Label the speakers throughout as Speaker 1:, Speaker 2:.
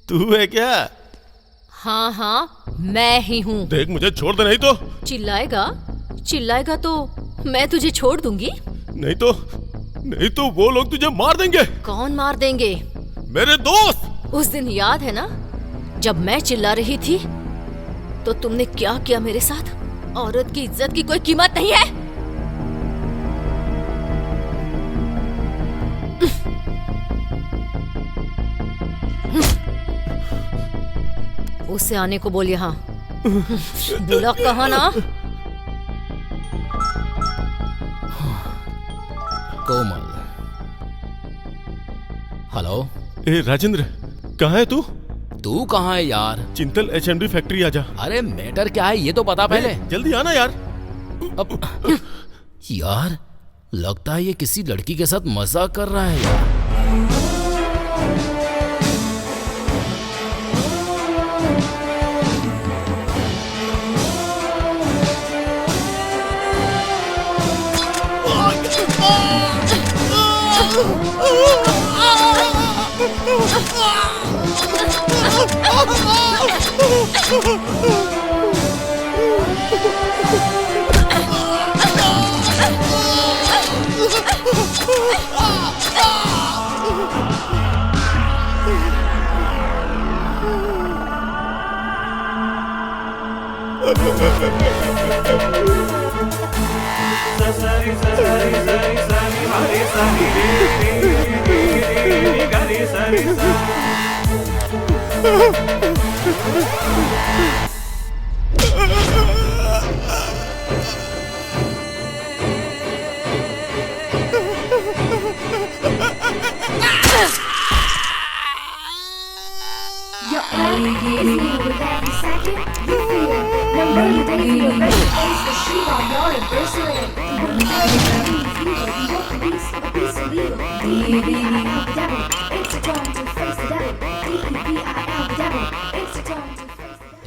Speaker 1: तू है क्या?
Speaker 2: हाँ हाँ मैं ही हूँ।
Speaker 1: देख मुझे छोड़ दे, नहीं तो।
Speaker 2: चिल्लाएगा तो मैं तुझे छोड़ दूंगी।
Speaker 1: नहीं तो वो लोग तुझे मार देंगे।
Speaker 2: कौन मार देंगे?
Speaker 1: मेरे दोस्त।
Speaker 2: उस दिन याद है ना, जब मैं चिल्ला रही थी तो तुमने क्या किया मेरे साथ? औरत की इज्जत की कोई कीमत नहीं है। उसे आने को बोल यहाँ। बोला कहा ना।
Speaker 3: कोमल। हेलो।
Speaker 1: ए राजेंद्र, कहाँ है तू?
Speaker 3: तू कहाँ है यार?
Speaker 1: चिंतल HMD फैक्ट्री आजा।
Speaker 3: अरे मैटर क्या है ये तो बता पहले।
Speaker 1: जल्दी आना यार।
Speaker 3: अब यार लगता है ये किसी लड़की के साथ मजाक कर रहा है यार।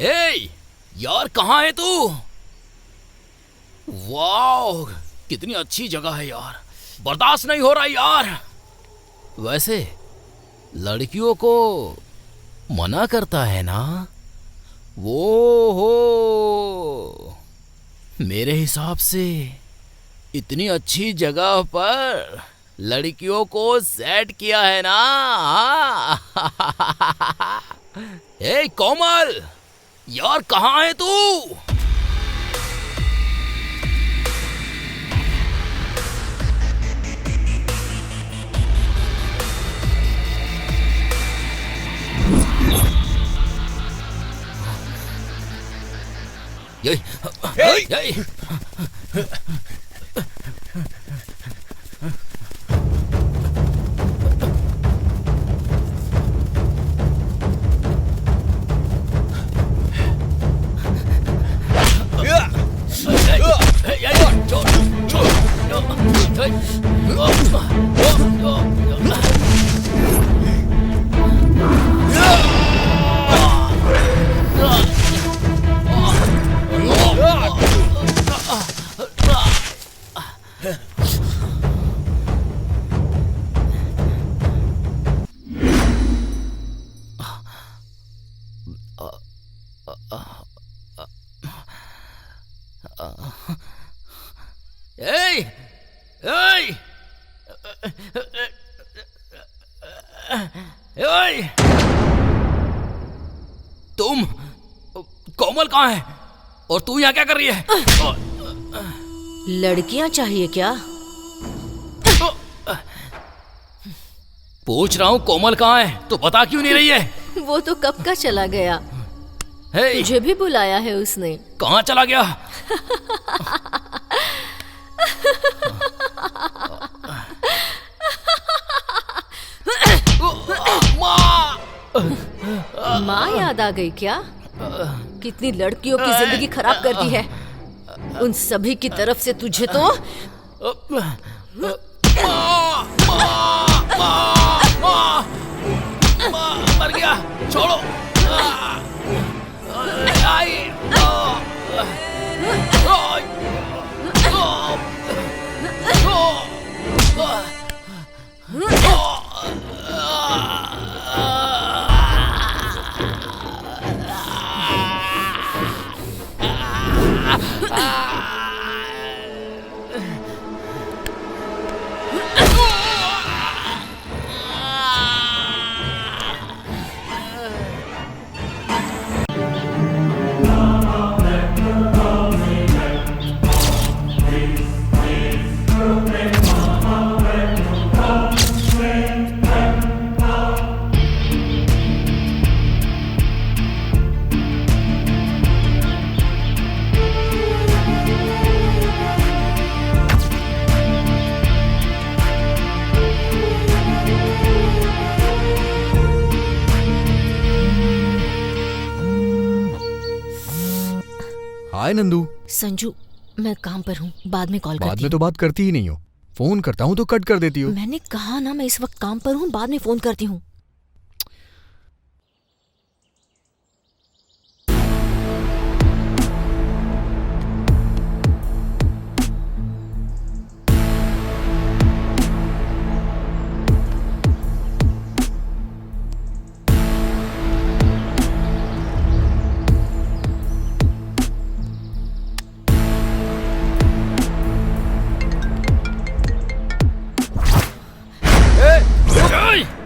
Speaker 3: ए यार कहाँ है तू? वाह कितनी अच्छी जगह है यार, बर्दाश्त नहीं हो रहा यार। वैसे लड़कियों को मना करता है ना वो हो। मेरे हिसाब से इतनी अच्छी जगह पर लड़कियों को सेट किया है ना। ए कोमल यार कहाँ है तू? तुम कोमल कहाँ है और तू यहाँ क्या कर रही है?
Speaker 2: लड़कियां चाहिए क्या?
Speaker 3: पूछ रहा हूँ कोमल कहाँ है, तो बता क्यों नहीं रही है?
Speaker 2: वो तो कब का चला गया। तुझे भी बुलाया है उसने।
Speaker 3: कहाँ चला गया?
Speaker 2: माँ याद आ गई क्या? कितनी लड़कियों की जिंदगी खराब कर दी है। उन सभी की तरफ से तुझे तो
Speaker 3: मर गया, छोड़ो।
Speaker 4: हाय नंदू।
Speaker 2: संजू, मैं काम पर हूँ, बाद में कॉल
Speaker 4: बाद
Speaker 2: करती
Speaker 4: में तो बात करती ही नहीं हो, फोन करता हूँ तो कट कर देती हो।
Speaker 2: हूँ। मैंने कहा ना मैं इस वक्त काम पर हूँ, बाद में फोन करती हूँ।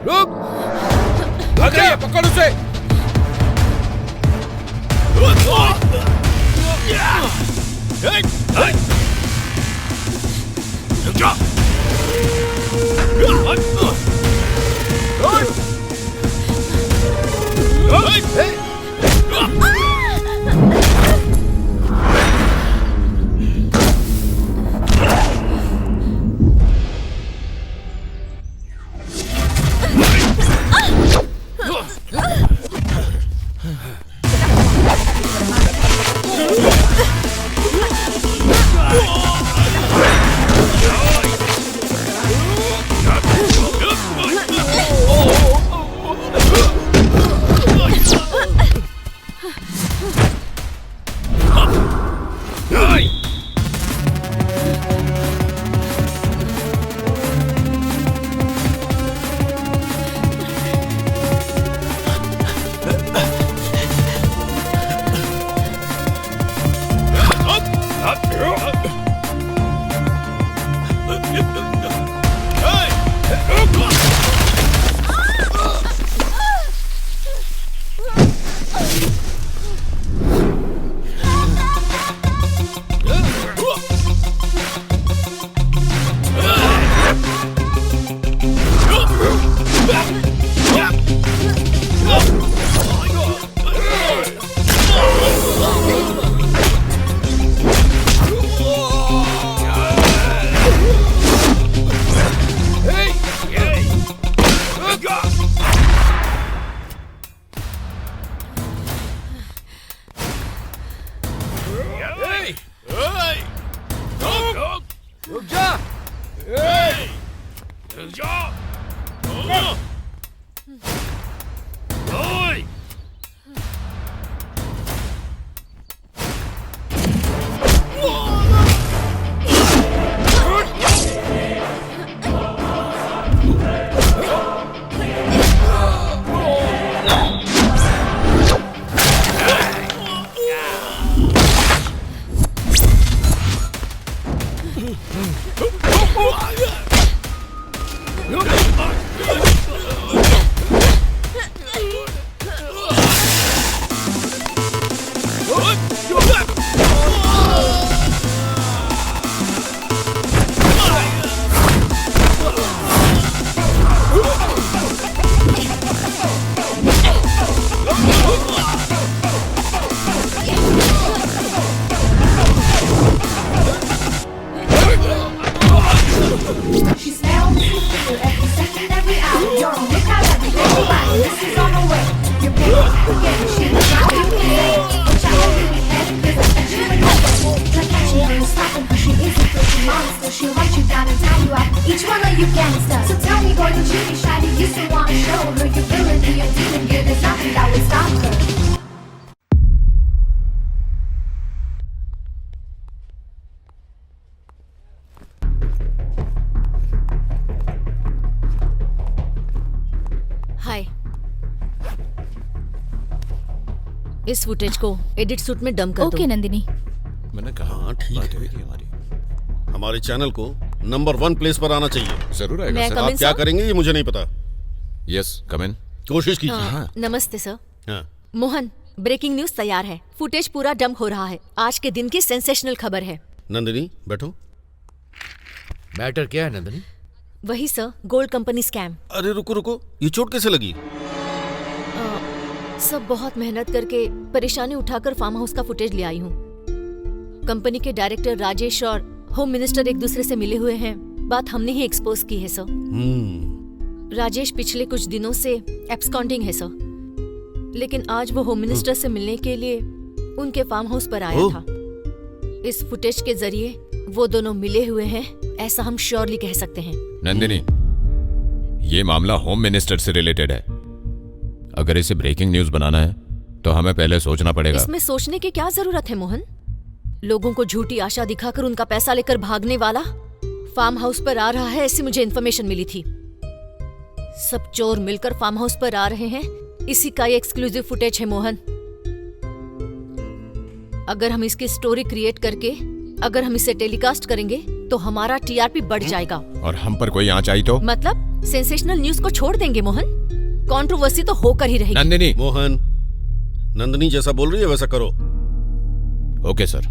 Speaker 4: रुक, भाग रही है, पकड़ उसे।
Speaker 2: हाय, इस फुटेज को एडिट सूट में डंप कर दो।
Speaker 5: ओके नंदिनी।
Speaker 1: मैंने कहा
Speaker 6: हाँ, ठीक
Speaker 1: बात
Speaker 6: है।
Speaker 1: हुई थी हमारी।
Speaker 6: हमारे चैनल को नंबर 1 प्लेस पर आना चाहिए।
Speaker 1: जरूर आएगा
Speaker 2: मैं
Speaker 1: सर।
Speaker 2: come
Speaker 6: आप
Speaker 2: in,
Speaker 6: क्या
Speaker 2: sir?
Speaker 6: करेंगे ये मुझे नहीं पता।
Speaker 1: यस कम इन।
Speaker 6: कोशिश कीजिए।
Speaker 2: हाँ, नमस्ते सर।
Speaker 6: हाँ।
Speaker 2: मोहन, ब्रेकिंग न्यूज तैयार है। फुटेज पूरा डंप हो रहा है। आज के दिन की सेंसेशनल खबर है।
Speaker 6: नंदिनी बैठो।
Speaker 7: मैटर क्या है नंदिनी?
Speaker 2: वही सर, गोल्ड कंपनी स्कैम।
Speaker 6: अरे रुको रुको, ये चोट कैसे लगी?
Speaker 2: सब बहुत मेहनत करके परेशानी उठाकर फार्म हाउस का फुटेज ले आई हूँ। कंपनी के डायरेक्टर राजेश और होम मिनिस्टर एक दूसरे से मिले हुए हैं। बात हमने ही एक्सपोज की है सर। राजेश पिछले कुछ दिनों से एब्सकॉन्डिंग है सर, लेकिन आज वो होम मिनिस्टर से मिलने के लिए उनके फार्म हाउस पर आया था। इस फुटेज के जरिए वो दोनों मिले हुए हैं, ऐसा हम श्योरली कह सकते हैं।
Speaker 1: नंदिनी, ये मामला होम मिनिस्टर से रिलेटेड है। अगर इसे ब्रेकिंग न्यूज बनाना है तो हमें पहले सोचना पड़ेगा।
Speaker 2: इसमें सोचने की क्या जरूरत है मोहन? लोगों को झूठी आशा दिखाकर उनका पैसा लेकर भागने वाला फार्म हाउस पर आ रहा है, ऐसी मुझे इन्फॉर्मेशन मिली थी। सब चोर मिलकर फार्म हाउस पर आ रहे हैं, इसी का ये एक्सक्लूसिव फुटेज है मोहन। अगर हम इसकी स्टोरी क्रिएट करके अगर हम इसे टेलीकास्ट करेंगे तो हमारा टीआरपी बढ़ जाएगा।
Speaker 1: और हम पर कोई आंच आई तो?
Speaker 2: मतलब सेंसेशनल न्यूज को छोड़ देंगे मोहन, कंट्रोवर्सी तो होकर ही रहेगी।
Speaker 1: नंदिनी।
Speaker 6: मोहन, नंदिनी जैसा बोल रही है वैसा करो।
Speaker 1: Okay sir.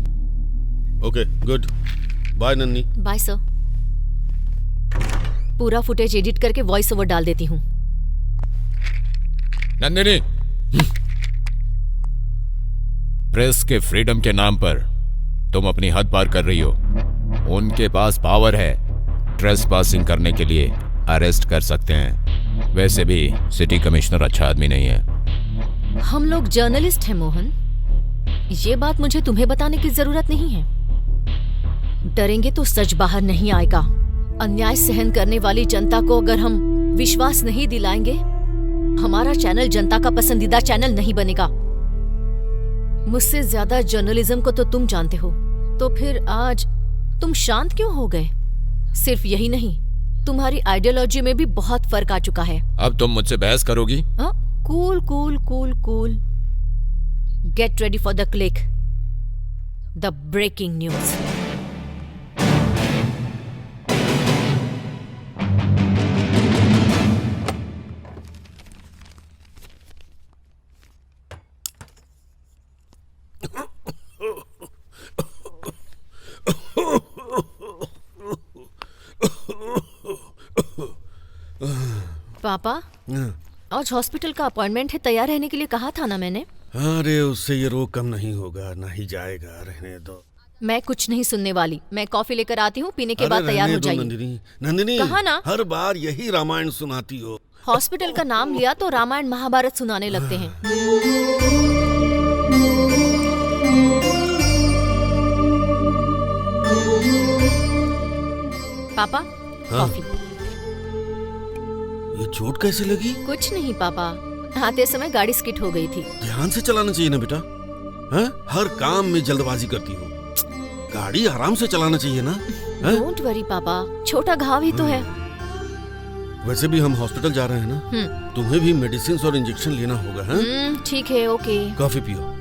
Speaker 6: Okay, good bye Nandini.
Speaker 2: Bye sir. पूरा फुटेज एडिट करके वॉइस ओवर डाल देती हूँ।
Speaker 1: नंदिनी, प्रेस के फ्रीडम के नाम पर तुम अपनी हद पार कर रही हो। उनके पास पावर है, ट्रेसपासिंग करने के लिए अरेस्ट कर सकते हैं। वैसे भी सिटी कमिश्नर अच्छा आदमी नहीं है।
Speaker 2: हम लोग जर्नलिस्ट हैं मोहन, ये बात मुझे तुम्हें बताने की जरूरत नहीं है। डरेंगे तो सच बाहर नहीं आएगा। अन्याय सहन करने वाली जनता को अगर हम विश्वास नहीं दिलाएंगे, हमारा चैनल जनता का पसंदीदा चैनल नहीं बनेगा। मुझसे ज्यादा जर्नलिज्म को तो तुम जानते हो, तो फिर आज तुम शांत क्यों हो गए? सिर्फ यही नहीं, तुम्हारी आइडियोलॉजी में भी बहुत फर्क आ चुका है।
Speaker 1: अब तुम मुझसे बहस करोगी?
Speaker 2: Cool cool cool cool. Get ready for the click, the breaking news. पापा, आज हॉस्पिटल का अपॉइंटमेंट है, तैयार रहने के लिए कहा था ना मैंने।
Speaker 6: अरे उससे ये रोग कम नहीं होगा, ना ही जाएगा, रहने दो।
Speaker 2: मैं कुछ नहीं सुनने वाली, मैं कॉफी लेकर आती हूँ, पीने के
Speaker 6: अरे
Speaker 2: बाद तैयार
Speaker 6: रहने
Speaker 2: हो
Speaker 6: दो
Speaker 2: जाइए।
Speaker 6: नंदिनी, नंदिनी
Speaker 2: कहा ना?
Speaker 6: हर बार यही रामायण सुनाती हो।
Speaker 2: हॉस्पिटल का नाम लिया तो रामायण महाभारत सुनाने लगते हैं। पापा, कॉफी।
Speaker 6: ये चोट कैसे लगी?
Speaker 2: कुछ नहीं पापा, आते समय गाड़ी स्किट हो गई थी।
Speaker 6: ध्यान से चलाना चाहिए ना बेटा। हैं? हर काम में जल्दबाजी करती हो। गाड़ी आराम से चलाना चाहिए ना।
Speaker 2: डोंट वरी पापा, छोटा घाव ही तो है।
Speaker 6: वैसे भी हम हॉस्पिटल जा रहे हैं ना, तुम्हें भी मेडिसिन और इंजेक्शन लेना होगा। हैं?
Speaker 2: ठीक है, ओके।
Speaker 6: कॉफी पियो।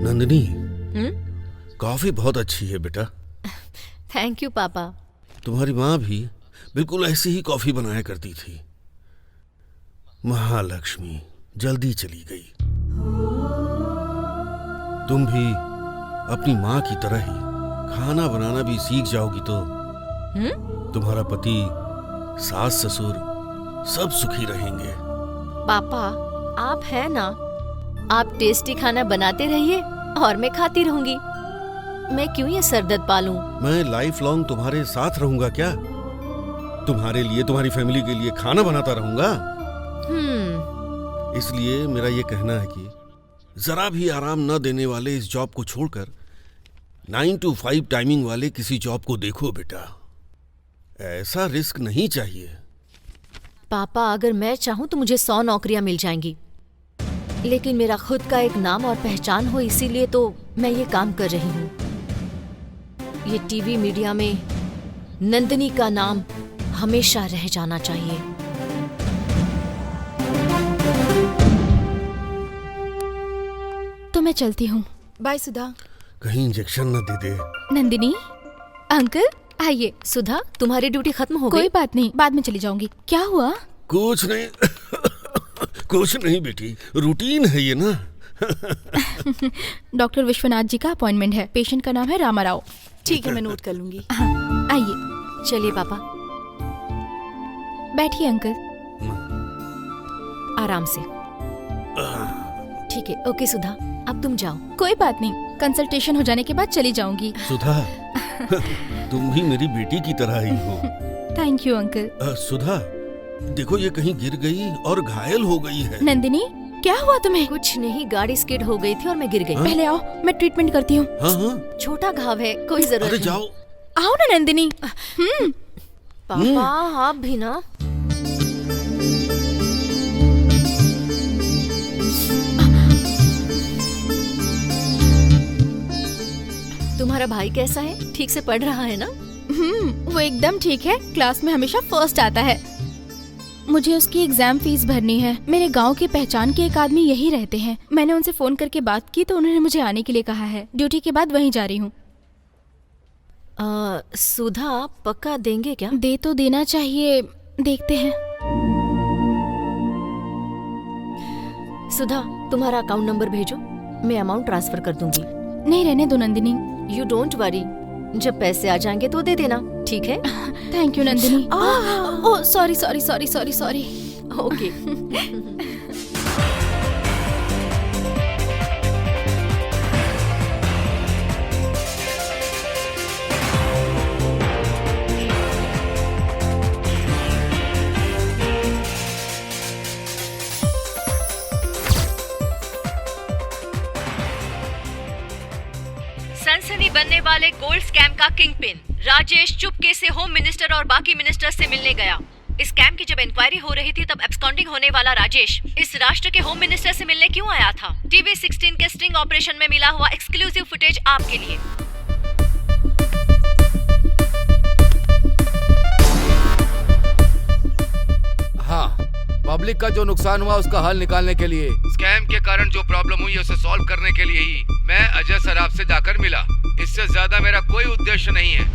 Speaker 6: नंदिनी, कॉफी बहुत अच्छी है बेटा।
Speaker 2: थैंक यू पापा।
Speaker 6: तुम्हारी माँ भी बिल्कुल ऐसी ही कॉफी बनाया करती थी। महालक्ष्मी जल्दी चली गई। तुम भी अपनी माँ की तरह ही खाना बनाना भी सीख जाओगी तो तुम्हारा पति, सास ससुर सब सुखी रहेंगे।
Speaker 2: पापा, आप हैं ना, आप टेस्टी खाना बनाते रहिए और मैं खाती रहूंगी। मैं क्यों ये सरदर्द पालूं?
Speaker 6: मैं लाइफ लॉन्ग तुम्हारे साथ रहूंगा क्या? तुम्हारे लिए, तुम्हारी फैमिली के लिए खाना बनाता रहूंगा। इसलिए मेरा ये कहना है कि जरा भी आराम न देने वाले इस जॉब को छोड़कर 9 to 5 टाइमिंग वाले किसी जॉब को देखो बेटा। ऐसा रिस्क नहीं चाहिए।
Speaker 2: पापा, अगर मैं चाहूं तो मुझे 100 नौकरियां मिल जाएंगी, लेकिन मेरा खुद का एक नाम और पहचान हो, इसीलिए तो मैं ये काम कर रही हूँ। ये टीवी मीडिया में नंदिनी का नाम हमेशा रह जाना चाहिए।
Speaker 5: तो मैं चलती हूँ।
Speaker 8: बाय सुधा।
Speaker 6: कहीं इंजेक्शन न दे दे।
Speaker 5: नंदिनी, अंकल आइए।
Speaker 2: सुधा, तुम्हारी ड्यूटी खत्म हो गई?
Speaker 5: कोई बात नहीं, बाद में चली जाऊंगी। क्या हुआ?
Speaker 6: कुछ नहीं कुछ नहीं बेटी, रूटीन है ये ना।
Speaker 5: डॉक्टर विश्वनाथ जी का अपॉइंटमेंट है। पेशेंट का नाम है रामा राव।
Speaker 8: ठीक है, मैं नोट कर लूंगी।
Speaker 5: हाँ, आइए।
Speaker 2: चलिए पापा,
Speaker 5: बैठिए अंकल।
Speaker 2: आराम से। ठीक है, ओके सुधा, अब तुम जाओ।
Speaker 5: कोई बात नहीं, कंसल्टेशन हो जाने के बाद चली जाऊंगी।
Speaker 6: सुधा, तुम भी मेरी बेटी की तरह ही हो।
Speaker 5: Thank you uncle.
Speaker 6: सुधा, देखो ये कहीं गिर गई और घायल हो गई है।
Speaker 5: नंदिनी, क्या हुआ तुम्हें?
Speaker 2: कुछ नहीं, गाड़ी स्किड हो गई थी और मैं गिर गई।
Speaker 5: पहले आओ, मैं ट्रीटमेंट करती हूँ।
Speaker 6: हाँ हाँ,
Speaker 2: छोटा घाव है, कोई जरूरत
Speaker 6: अरे
Speaker 2: नहीं।
Speaker 6: जाओ।
Speaker 5: आओ ना नंदिनी।
Speaker 2: पापा आप भी ना। तुम्हारा भाई कैसा है? ठीक से पढ़ रहा है ना?
Speaker 5: वो एकदम ठीक है, क्लास में हमेशा फर्स्ट आता है। मुझे उसकी एग्जाम फीस भरनी है। मेरे गांव की पहचान के एक आदमी यही रहते हैं। मैंने उनसे फोन करके बात की तो उन्होंने मुझे आने के लिए कहा है। ड्यूटी के बाद वहीं जा रही हूँ।
Speaker 2: सुधा पक्का देंगे क्या?
Speaker 5: दे तो देना चाहिए, देखते हैं।
Speaker 2: सुधा तुम्हारा अकाउंट नंबर भेजो, मैं अमाउंट ट्रांसफर कर दूंगी।
Speaker 5: नहीं, रहने दो नंदिनी।
Speaker 2: यू डोंट वरी, जब पैसे आ जाएंगे तो दे देना, ठीक है?
Speaker 5: Thank you Nandini. Oh sorry sorry sorry sorry sorry.
Speaker 2: Okay. सनसनी बनने वाले गोल्ड स्कैम का किंगपिन राजेश चुपके से होम मिनिस्टर और बाकी मिनिस्टर से मिलने गया। इस स्कैम की जब इंक्वायरी हो रही थी तब एब्सकॉन्डिंग होने वाला राजेश इस राष्ट्र के होम मिनिस्टर से मिलने क्यों आया था? टीवी 16 के स्टिंग ऑपरेशन में मिला हुआ एक्सक्लूसिव फुटेज आपके लिए।
Speaker 7: हाँ, पब्लिक का जो नुकसान हुआ उसका हल निकालने के लिए, स्कैम के कारण जो प्रॉब्लम हुई उसे सॉल्व करने के लिए ही मैं अजय सराफ से जाकर मिला। इससे ज्यादा मेरा कोई उद्देश्य नहीं है।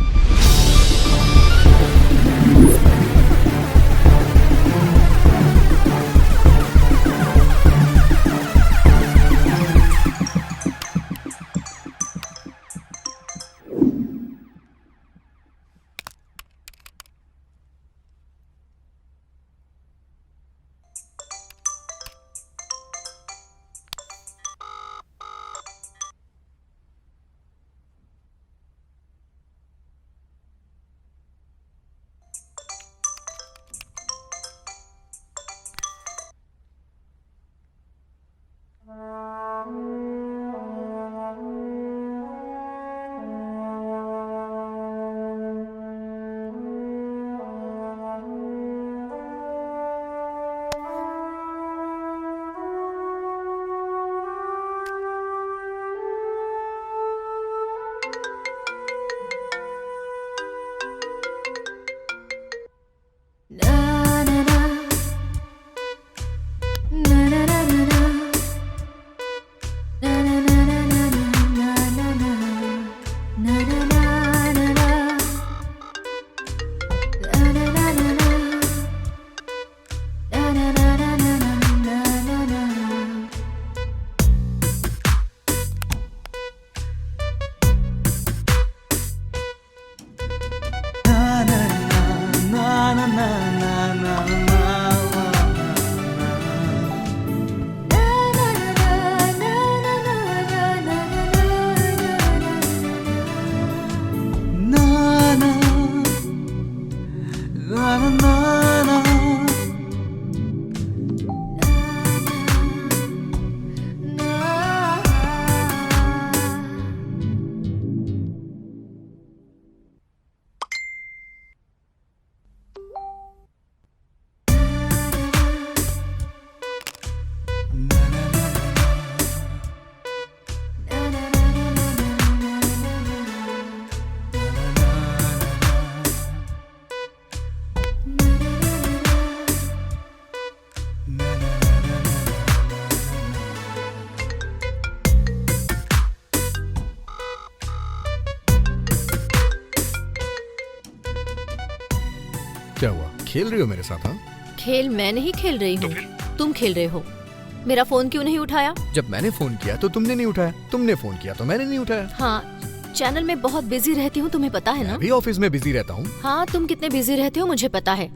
Speaker 4: क्या हुआ, खेल रही हो मेरे साथ? हाँ,
Speaker 2: खेल मैं नहीं खेल रही हूँ, तुम खेल रहे हो। मेरा फोन क्यों नहीं उठाया?
Speaker 4: जब मैंने फोन किया तो तुमने नहीं उठाया, तुमने फोन किया तो मैंने नहीं उठाया।
Speaker 2: हाँ, चैनल में बहुत बिजी रहती हूँ, तुम्हें पता है ना?
Speaker 4: मैं भी ऑफिस में बिजी रहता हूँ।
Speaker 2: हाँ, तुम कितने बिजी रहते हो मुझे पता है।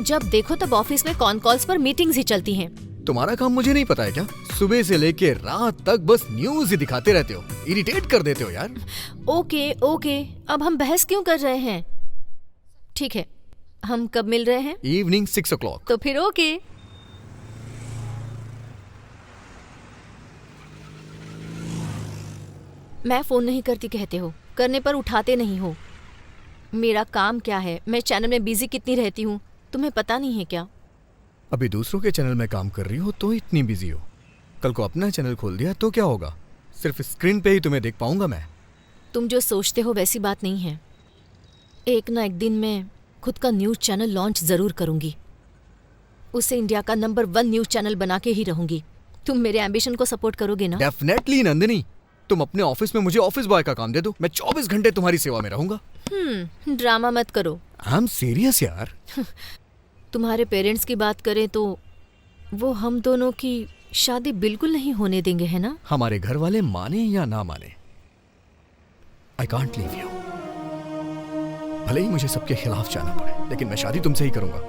Speaker 2: जब देखो तब ऑफिस में कॉन कॉल्स पर मीटिंग्स ही चलती हैं।
Speaker 4: तुम्हारा काम मुझे नहीं पता है क्या? सुबह से लेके रात तक बस न्यूज ही दिखाते रहते हो, इरिटेट कर देते हो यार।
Speaker 2: ओके ओके, अब हम बहस क्यों कर रहे हैं? ठीक है, हम कब मिल रहे हैं?
Speaker 4: Evening 6 o'clock।
Speaker 2: तो फिर ओके। मैं फोन नहीं करती कहते हो, करने पर उठाते नहीं हो। मेरा काम क्या है, मैं चैनल में बिजी कितनी रहती हूँ, तुम्हें पता नहीं है क्या?
Speaker 4: अभी दूसरों के चैनल में काम कर रही हो तो इतनी बिजी हो, कल को अपना चैनल खोल दिया तो क्या होगा? सिर्फ स्क्रीन पे ही तुम्हें देख पाऊंगा मैं।
Speaker 2: तुम जो सोचते हो वैसी बात नहीं है। एक ना एक दिन मैं खुद का न्यूज़ चैनल लॉन्च ज़रूर करूँगी। उसे इंडिया का नंबर 1 न्यूज़ चैनल बना के ही रहूँगी। तुम मेरे एम्बिशन को सपोर्ट करोगे ना?
Speaker 4: डेफिनेटली नंदिनी, तुम अपने ऑफिस में मुझे ऑफिस बॉय का काम दे दो, मैं 24 घंटे तुम्हारी सेवा में रहूंगा।
Speaker 2: ड्रामा मत करो।
Speaker 4: आई एम सीरियस यार।
Speaker 2: तुम्हारे पेरेंट्स की बात करें तो वो हम दोनों की शादी बिल्कुल नहीं होने देंगे, है ना?
Speaker 4: हमारे घर वाले माने या ना माने, आई कांट लीव यू। भले ही मुझे सबके खिलाफ जाना पड़े, लेकिन मैं शादी तुमसे ही करूंगा।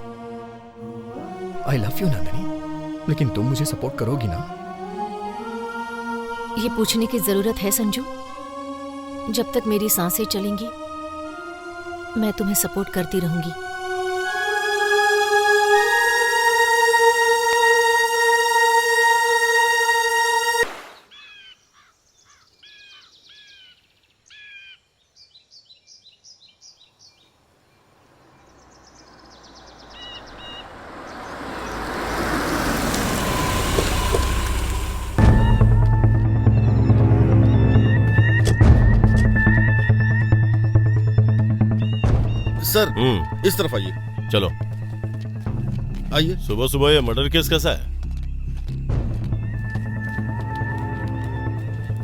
Speaker 4: आई लव यू नंदिनी, लेकिन तुम मुझे सपोर्ट करोगी ना?
Speaker 2: ये पूछने की जरूरत है संजू? जब तक मेरी सांसें चलेंगी मैं तुम्हें सपोर्ट करती रहूंगी।
Speaker 6: सर इस तरफ आइए।
Speaker 1: चलो।
Speaker 6: आइए।
Speaker 1: सुबह सुबह ये मर्डर केस कैसा है?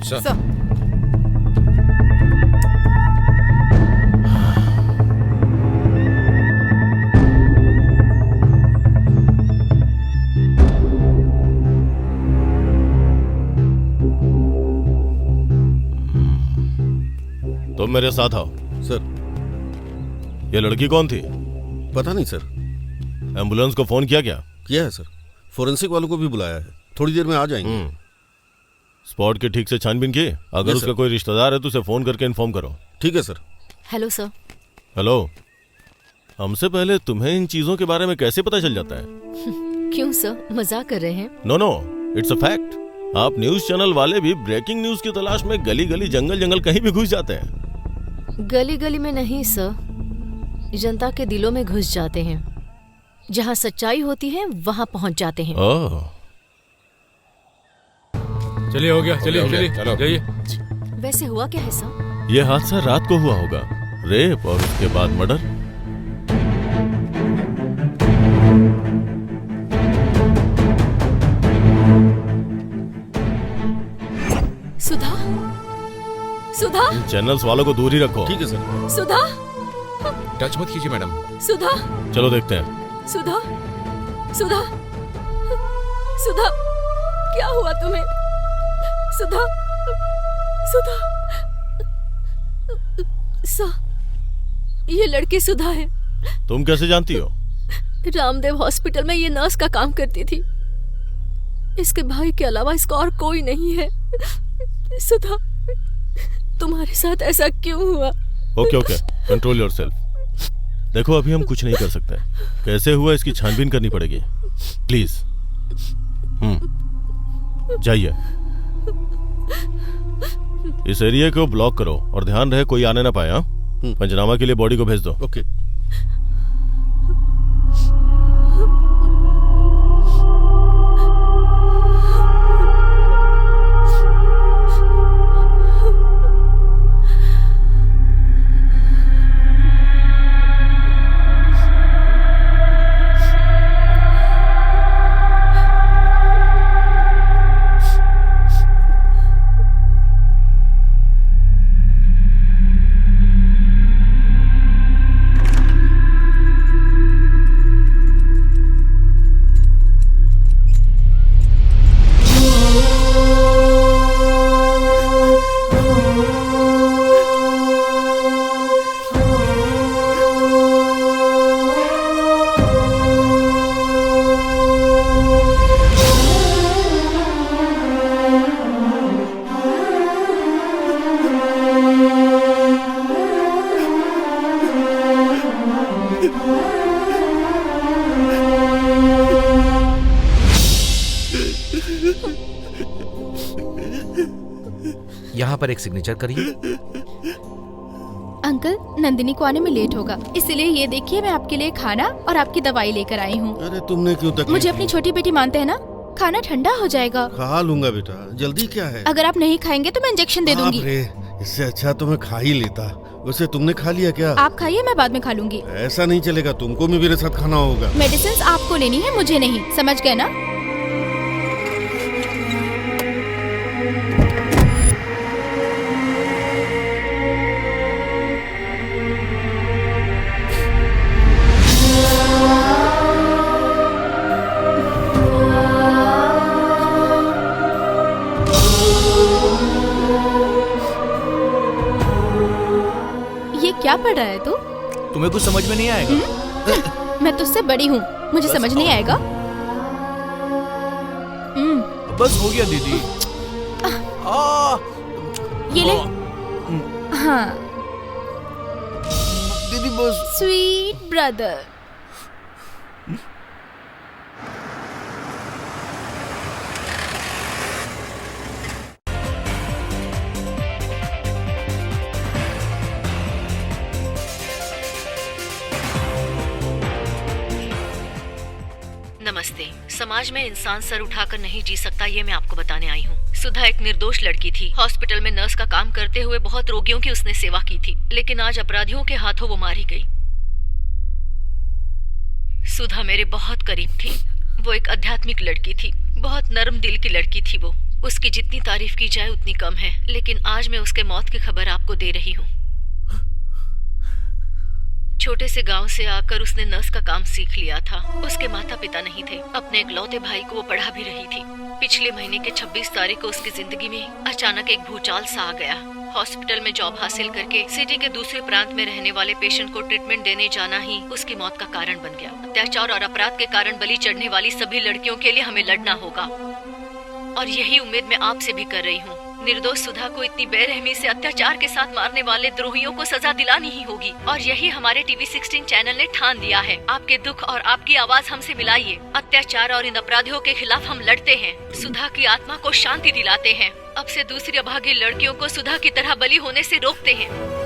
Speaker 8: सर,
Speaker 1: तुम मेरे साथ आओ।
Speaker 6: सर
Speaker 1: ये लड़की कौन थी?
Speaker 6: पता नहीं सर।
Speaker 1: एम्बुलेंस को फोन किया क्या?
Speaker 6: किया है सर, फोरेंसिक वालों को भी बुलाया है, थोड़ी देर में आ जाएंगे।
Speaker 1: स्पॉट की ठीक से छानबीन की? अगर उसका कोई रिश्तेदार है तो उसे फोन करके इन्फॉर्म करो।
Speaker 6: ठीक है सर।
Speaker 2: Hello sir.
Speaker 1: हेलो। हमसे पहले तुम्हें इन चीजों के बारे में कैसे पता चल जाता है?
Speaker 2: क्यों सर, मजाक कर रहे हैं?
Speaker 1: No no, it's a fact. आप न्यूज चैनल वाले भी ब्रेकिंग न्यूज की तलाश में गली गली जंगल जंगल कहीं भी घुस जाते हैं।
Speaker 2: गली गली में नहीं सर, जनता के दिलों में घुस जाते हैं। जहाँ सच्चाई होती है वहाँ पहुँच जाते हैं।
Speaker 1: ओह,
Speaker 7: चलिए हो गया, चलिए चलिए
Speaker 1: चलो।
Speaker 7: जाइए।
Speaker 2: वैसे हुआ क्या है सर?
Speaker 1: ये हादसा रात को हुआ होगा। रेप और उसके बाद मर्डर।
Speaker 2: सुधा, सुधा,
Speaker 1: इन चैनल्स वालों को दूर ही रखो।
Speaker 6: ठीक है सर।
Speaker 2: सुधा,
Speaker 1: टच मत कीजिए मैडम।
Speaker 2: सुधा,
Speaker 1: चलो देखते हैं।
Speaker 2: सुधा, सुधा, सुधा, क्या हुआ तुम्हें? सुधा, सुधा, ये लड़की सुधा है।
Speaker 1: तुम कैसे जानती हो?
Speaker 2: रामदेव हॉस्पिटल में ये नर्स का काम करती थी। इसके भाई के अलावा इसका और कोई नहीं है। सुधा, तुम्हारे साथ ऐसा क्यों हुआ?
Speaker 1: Okay okay, control yourself. देखो अभी हम कुछ नहीं कर सकते। कैसे हुआ इसकी छानबीन करनी पड़ेगी। प्लीज। जाइए। इस एरिया को ब्लॉक करो और ध्यान रहे कोई आने ना पाए। हाँ, पंचनामा के लिए बॉडी को भेज दो।
Speaker 6: ओके।
Speaker 7: पर एक सिग्नेचर करिए।
Speaker 5: अंकल, नंदिनी को आने में लेट होगा, इसलिए ये देखिए मैं आपके लिए खाना और आपकी दवाई लेकर आई हूँ।
Speaker 6: अरे तुमने क्यों तकलीफ
Speaker 5: मुझे अपनी छोटी बेटी मानते हैं ना, खाना ठंडा हो जाएगा।
Speaker 6: खा लूंगा बेटा, जल्दी क्या है।
Speaker 5: अगर आप नहीं खाएंगे तो मैं इंजेक्शन दे दूंगी।
Speaker 6: बाप रे, इससे अच्छा तो मैं खा ही लेता। वैसे तुमने खा लिया क्या?
Speaker 5: आप खाइए, मैं बाद में खा लूंगी।
Speaker 6: ऐसा नहीं चलेगा, तुमको भी मेरे साथ खाना होगा।
Speaker 5: मेडिसिन आपको लेनी है, मुझे नहीं, समझ गए ना? क्या पढ़ रहा है तू?
Speaker 4: तुम्हें कुछ समझ में नहीं आएगा।
Speaker 5: मैं तुझसे बड़ी हूँ, मुझे समझ नहीं आएगा।
Speaker 4: बस हो गया दीदी।
Speaker 5: ये ले। हाँ
Speaker 4: दीदी बस।
Speaker 5: Sweet brother.
Speaker 2: नमस्ते। समाज में इंसान सर उठाकर नहीं जी सकता, ये मैं आपको बताने आई हूँ। सुधा एक निर्दोष लड़की थी। हॉस्पिटल में नर्स का काम करते हुए बहुत रोगियों की उसने सेवा की थी, लेकिन आज अपराधियों के हाथों वो मारी गई। सुधा मेरे बहुत करीब थी। वो एक आध्यात्मिक लड़की थी, बहुत नर्म दिल की लड़की थी वो। उसकी जितनी तारीफ की जाए उतनी कम है, लेकिन आज मैं उसके मौत की खबर आपको दे रही हूँ। छोटे से गांव से आकर उसने नर्स का काम सीख लिया था। उसके माता पिता नहीं थे, अपने इकलौते भाई को वो पढ़ा भी रही थी। पिछले महीने के 26 तारीख को उसकी जिंदगी में अचानक एक भूचाल सा आ गया। हॉस्पिटल में जॉब हासिल करके सिटी के दूसरे प्रांत में रहने वाले पेशेंट को ट्रीटमेंट देने जाना ही उसकी मौत का कारण बन गया। अत्याचार और अपराध के कारण बलि चढ़ने वाली सभी लड़कियों के लिए हमें लड़ना होगा, और यही उम्मीद मैं आपसे भी कर रही हूँ। निर्दोष सुधा को इतनी बेरहमी से अत्याचार के साथ मारने वाले द्रोहियों को सजा दिलानी ही होगी, और यही हमारे टीवी 16 चैनल ने ठान दिया है। आपके दुख और आपकी आवाज हमसे मिलाइए। अत्याचार और इन अपराधियों के खिलाफ हम लड़ते हैं, सुधा की आत्मा को शांति दिलाते हैं। अब से दूसरी अभागी लड़कियों को सुधा की तरह बलि होने से रोकते हैं।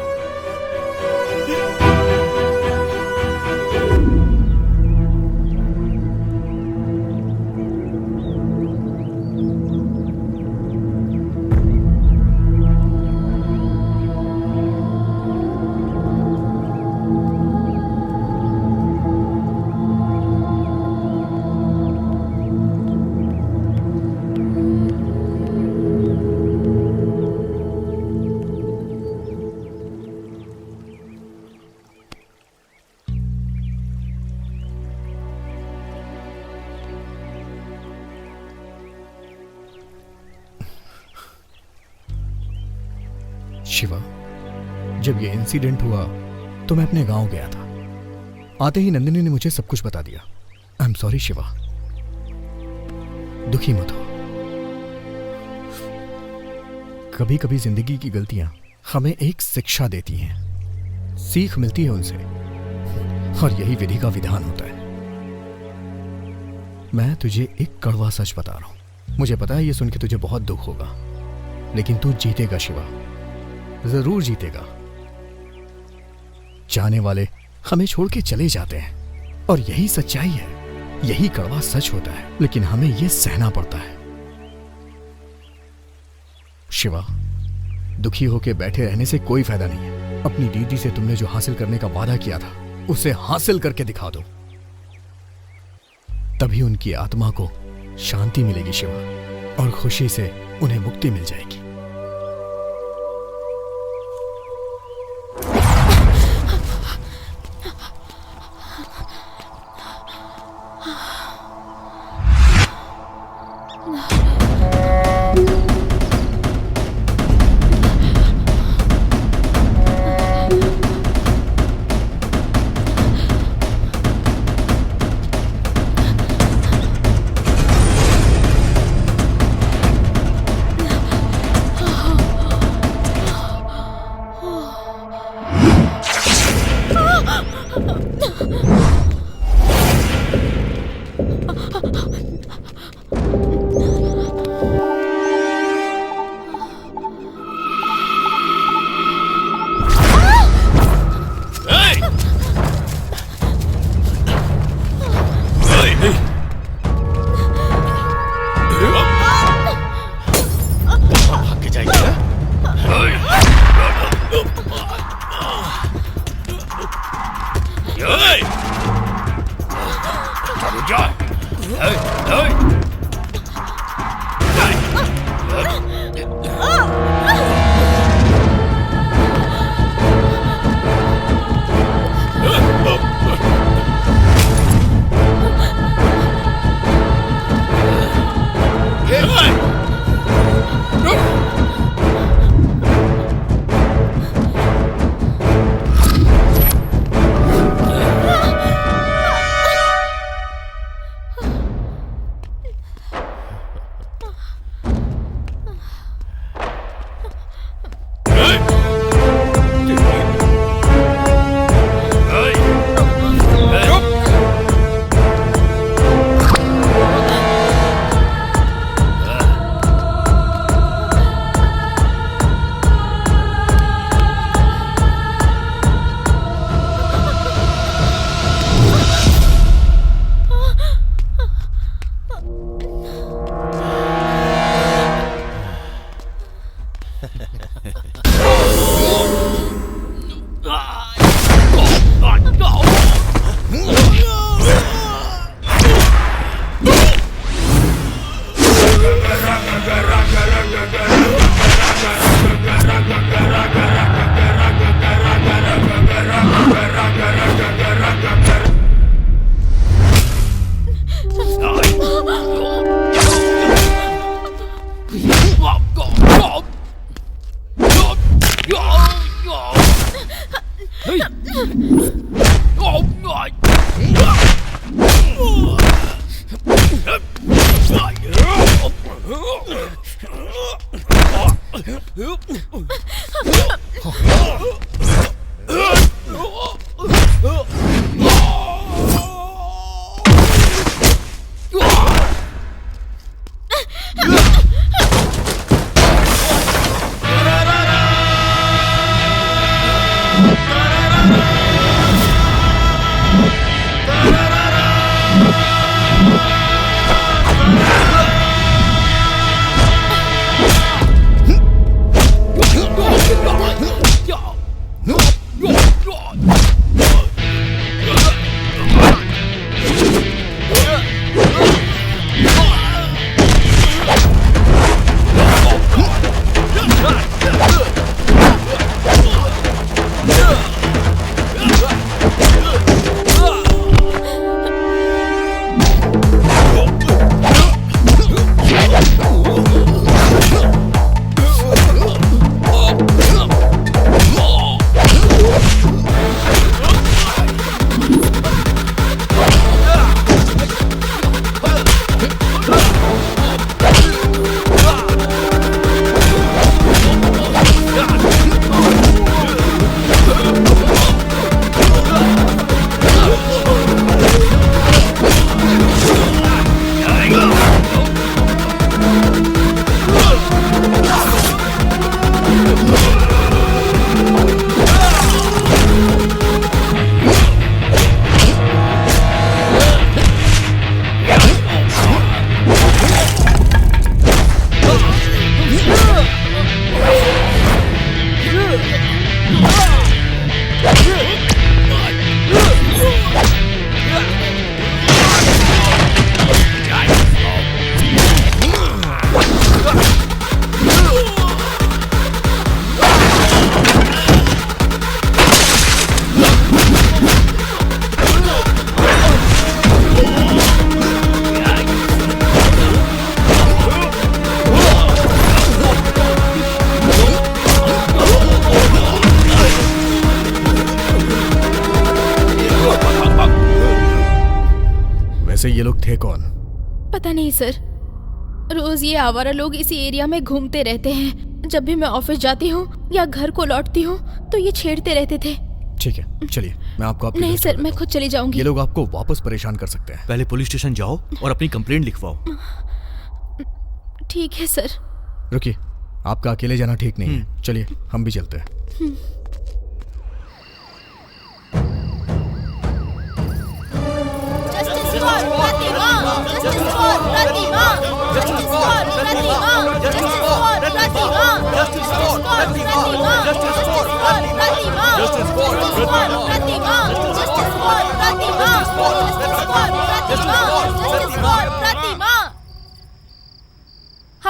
Speaker 4: शिवा, जब ये इंसिडेंट हुआ तो मैं अपने गांव गया था। आते ही नंदिनी ने मुझे सब कुछ बता दिया। आई एम सॉरी शिवा, दुखी मत हो। कभी कभी जिंदगी की गलतियां हमें एक शिक्षा देती हैं, सीख मिलती है उनसे, और यही विधि का विधान होता है। मैं तुझे एक कड़वा सच बता रहा हूं। मुझे पता है ये सुन के तुझे बहुत दुख होगा, लेकिन तू जीतेगा शिवा, जरूर जीतेगा। जाने वाले हमें छोड़ के चले जाते हैं, और यही सच्चाई है, यही कड़वा सच होता है, लेकिन हमें यह सहना पड़ता है। शिवा, दुखी होके बैठे रहने से कोई फायदा नहीं है। अपनी दीदी से तुमने जो हासिल करने का वादा किया था उसे हासिल करके दिखा दो, तभी उनकी आत्मा को शांति मिलेगी शिवा, और खुशी से उन्हें मुक्ति मिल जाएगी। ये लोग थे कौन?
Speaker 5: पता नहीं सर, रोज ये आवारा लोग इसी एरिया में घूमते रहते हैं। जब भी मैं ऑफिस जाती हूँ या घर को लौटती हूँ तो ये छेड़ते रहते थे।
Speaker 4: ठीक है, चलिए मैं आपको आपके
Speaker 5: नहीं
Speaker 4: घर
Speaker 5: सर,
Speaker 4: छोड़
Speaker 5: मैं
Speaker 4: देता
Speaker 5: खुद चली जाऊंगी।
Speaker 4: हूँ। ये लोग आपको वापस परेशान कर सकते हैं।
Speaker 9: पहले पुलिस स्टेशन जाओ और अपनी कंप्लेंट लिखवाओ।
Speaker 5: ठीक है सर।
Speaker 4: रुकिए, आपका अकेले जाना ठीक नहीं है। चलिए हम भी चलते हैं।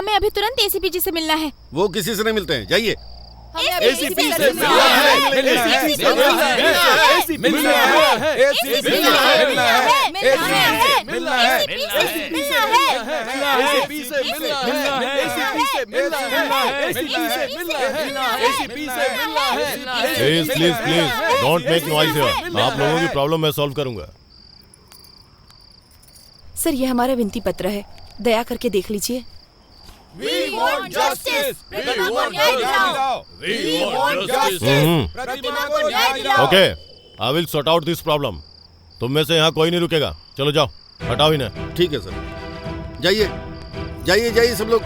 Speaker 5: हमें अभी तुरंत एसीपी जी से मिलना है।
Speaker 6: वो किसी से नहीं मिलते हैं, जाइए।
Speaker 8: एसीपी से
Speaker 10: please please please don't make noise here. आप लोगों की प्रॉब्लम मैं सॉल्व करूंगा।
Speaker 8: सर, ये हमारा विनती पत्र है, दया करके देख लीजिए।
Speaker 1: We want justice. प्रतिमा को न्याय दिलाओ। We want justice. प्रतिमा को न्याय दिलाओ।
Speaker 10: Okay, I will sort out this problem. तुम में से यहाँ कोई नहीं रुकेगा। चलो जाओ, हटाओ इन्हें।
Speaker 6: ठीक है सर, जाइए जाइए जाइए सब लोग।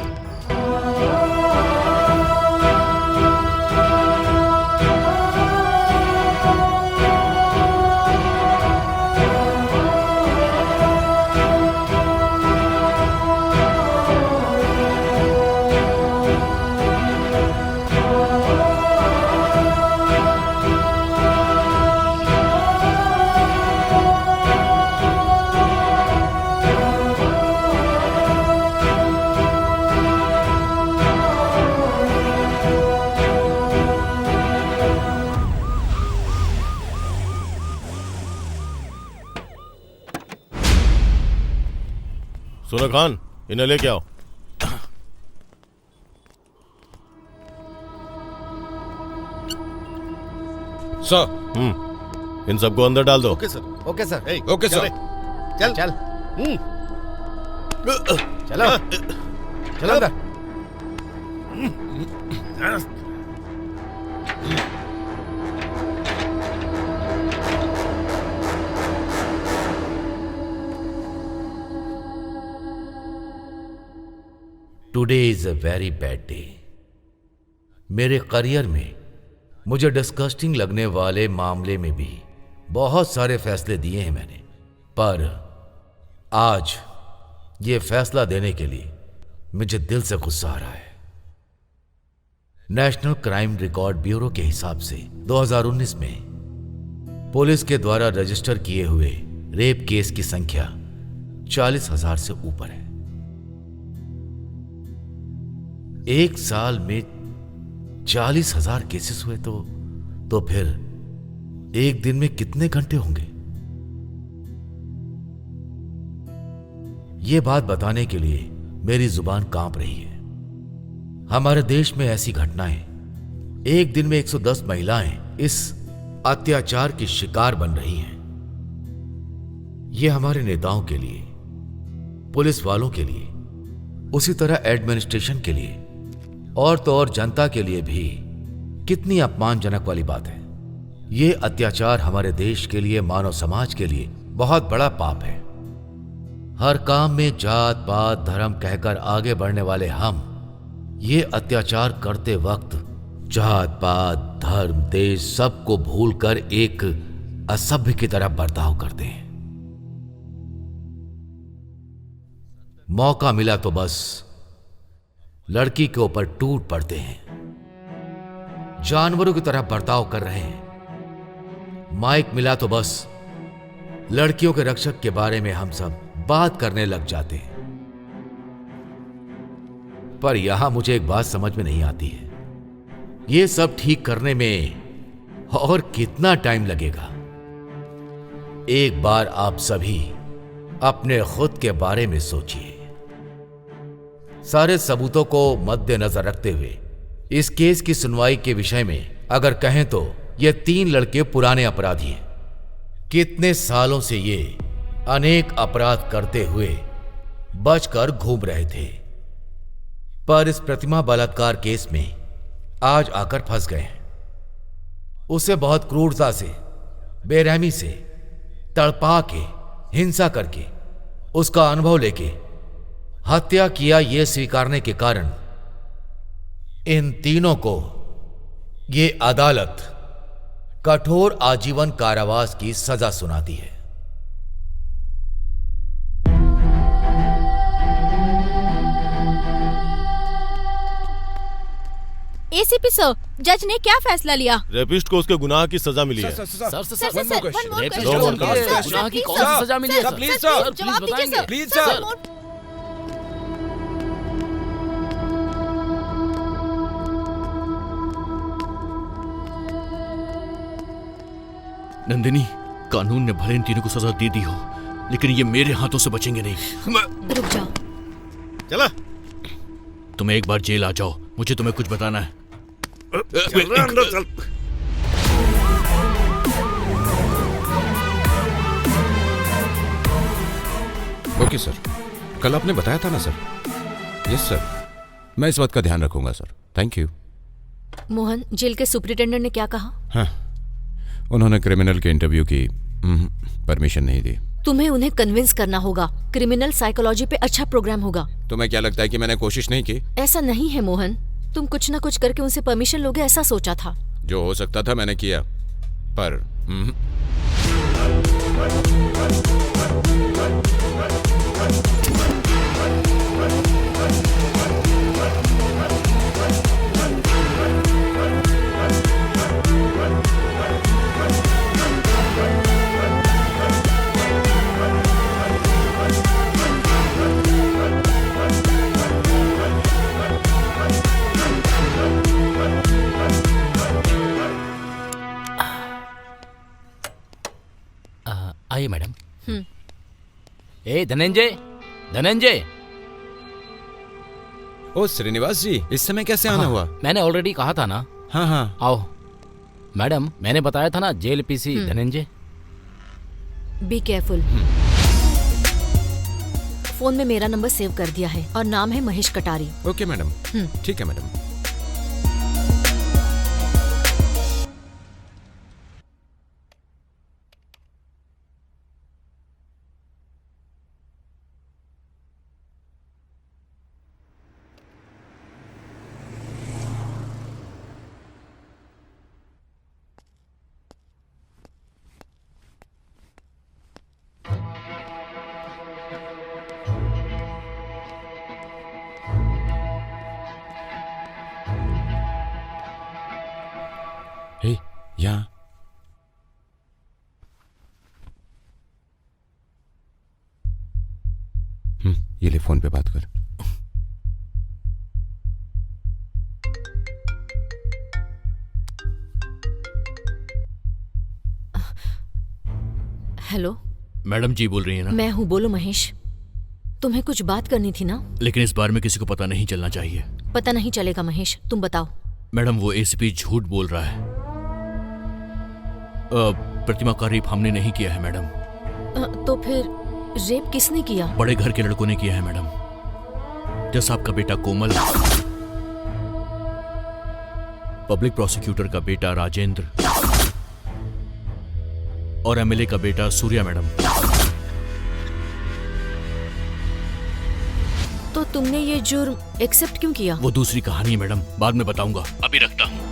Speaker 10: सुनो खान, इन्हें लेके आओ।
Speaker 1: सर,
Speaker 10: इन सबको अंदर डाल दो।
Speaker 6: Okay sir.
Speaker 7: Okay sir.
Speaker 1: Okay sir.
Speaker 6: चल
Speaker 7: चल चलो चलो अंदर।
Speaker 3: Today is a very bad day. मेरे करियर में मुझे डिस्गस्टिंग लगने वाले मामले में भी बहुत सारे फैसले दिए हैं मैंने, पर आज ये फैसला देने के लिए मुझे दिल से गुस्सा आ रहा है। नेशनल क्राइम रिकॉर्ड ब्यूरो के हिसाब से 2019 में पुलिस के द्वारा रजिस्टर किए हुए रेप केस की संख्या 40,000 से ऊपर है। एक साल में 40,000 केसेस हुए तो फिर एक दिन में कितने घंटे होंगे? यह बात बताने के लिए मेरी जुबान कांप रही है। हमारे देश में ऐसी घटनाएं, एक दिन में 110 महिलाएं इस अत्याचार की शिकार बन रही हैं। यह हमारे नेताओं के लिए, पुलिस वालों के लिए, उसी तरह एडमिनिस्ट्रेशन के लिए और तो और जनता के लिए भी कितनी अपमानजनक वाली बात है। ये अत्याचार हमारे देश के लिए, मानव समाज के लिए बहुत बड़ा पाप है। हर काम में जात पात धर्म कहकर आगे बढ़ने वाले हम ये अत्याचार करते वक्त जात पात धर्म देश सबको भूलकर एक असभ्य की तरह बर्ताव करते हैं। मौका मिला तो बस लड़की के ऊपर टूट पड़ते हैं, जानवरों की तरह बर्ताव कर रहे हैं। माइक मिला तो बस लड़कियों के रक्षक के बारे में हम सब बात करने लग जाते हैं। पर यहां मुझे एक बात समझ में नहीं आती है, यह सब ठीक करने में और कितना टाइम लगेगा? एक बार आप सभी अपने खुद के बारे में सोचिए। सारे सबूतों को मद्देनजर रखते हुए इस केस की सुनवाई के विषय में अगर कहें तो ये 3 लड़के पुराने अपराधी हैं। कितने सालों से ये अनेक अपराध करते हुए बचकर घूम रहे थे, पर इस प्रतिमा बलात्कार केस में आज आकर फंस गए हैं। उसे बहुत क्रूरता से, बेरहमी से तड़पा के, हिंसा करके, उसका अनुभव लेके हत्या किया, यह स्वीकारने के कारण इन तीनों को ये अदालत कठोर आजीवन कारावास की सजा सुनाती है।
Speaker 5: एसीपी सर, जज ने क्या फैसला लिया?
Speaker 10: रेपिस्ट को उसके गुनाह की सजा मिली है।
Speaker 3: गुनाह की कौन सी सजा मिली है?
Speaker 5: प्लीज बताएंगे। Please sir.
Speaker 9: नंदिनी, कानून ने भले इन तीनों को सजा दे दी हो, लेकिन ये मेरे हाथों से बचेंगे नहीं।
Speaker 2: रुक जाओ।
Speaker 6: चला
Speaker 9: तुम एक बार जेल आ जाओ, मुझे तुम्हें कुछ बताना है।
Speaker 6: चल रहा अंदर चल।
Speaker 1: ओके सर, कल आपने बताया था ना सर? यस सर, मैं इस बात का ध्यान रखूंगा sir. Thank you.
Speaker 2: Mohan, jail के सुपरिटेंडेंट ने क्या कहा?
Speaker 1: हाँ, उन्होंने क्रिमिनल के इंटरव्यू की परमिशन नहीं दी।
Speaker 2: तुम्हें उन्हें कन्विंस करना होगा। क्रिमिनल साइकोलॉजी पे अच्छा प्रोग्राम होगा।
Speaker 1: तुम्हें क्या लगता है कि मैंने कोशिश नहीं की?
Speaker 2: ऐसा नहीं है मोहन, तुम कुछ ना कुछ करके उनसे परमिशन लोगे ऐसा सोचा था।
Speaker 1: जो हो सकता था मैंने किया, पर
Speaker 3: आइए मैडम। ए धनंजय, धनंजय।
Speaker 1: ओ श्रीनिवास जी, इस समय कैसे आना हुआ?
Speaker 3: मैंने ऑलरेडी कहा था ना।
Speaker 1: हाँ हाँ,
Speaker 3: आओ। मैडम, मैंने बताया था ना, jail PC Dhananjay.
Speaker 2: Be careful. Phone में मेरा नंबर सेव कर दिया है और नाम है महेश कटारी।
Speaker 1: ओके मैडम, ठीक है मैडम। हे, यहाँ ये ले, फोन पे बात कर।
Speaker 2: हेलो
Speaker 9: मैडम जी बोल रही है ना?
Speaker 2: मैं हूँ, बोलो महेश। तुम्हें कुछ बात करनी थी ना?
Speaker 9: लेकिन इस बारे में किसी को पता नहीं चलना चाहिए।
Speaker 2: पता नहीं चलेगा महेश, तुम बताओ।
Speaker 9: मैडम, वो एसीपी झूठ बोल रहा है। प्रतिमा का रेप हमने नहीं किया है मैडम।
Speaker 2: तो फिर रेप किसने किया?
Speaker 9: बड़े घर के लड़कों ने किया है मैडम। जैसा आपका बेटा कोमल, पब्लिक प्रोसिक्यूटर का बेटा राजेंद्र और एमएलए का बेटा सूर्या मैडम।
Speaker 2: तो तुमने ये जुर्म एक्सेप्ट क्यों किया?
Speaker 9: वो दूसरी कहानी है मैडम, बाद में बताऊंगा, अभी रखता हूं।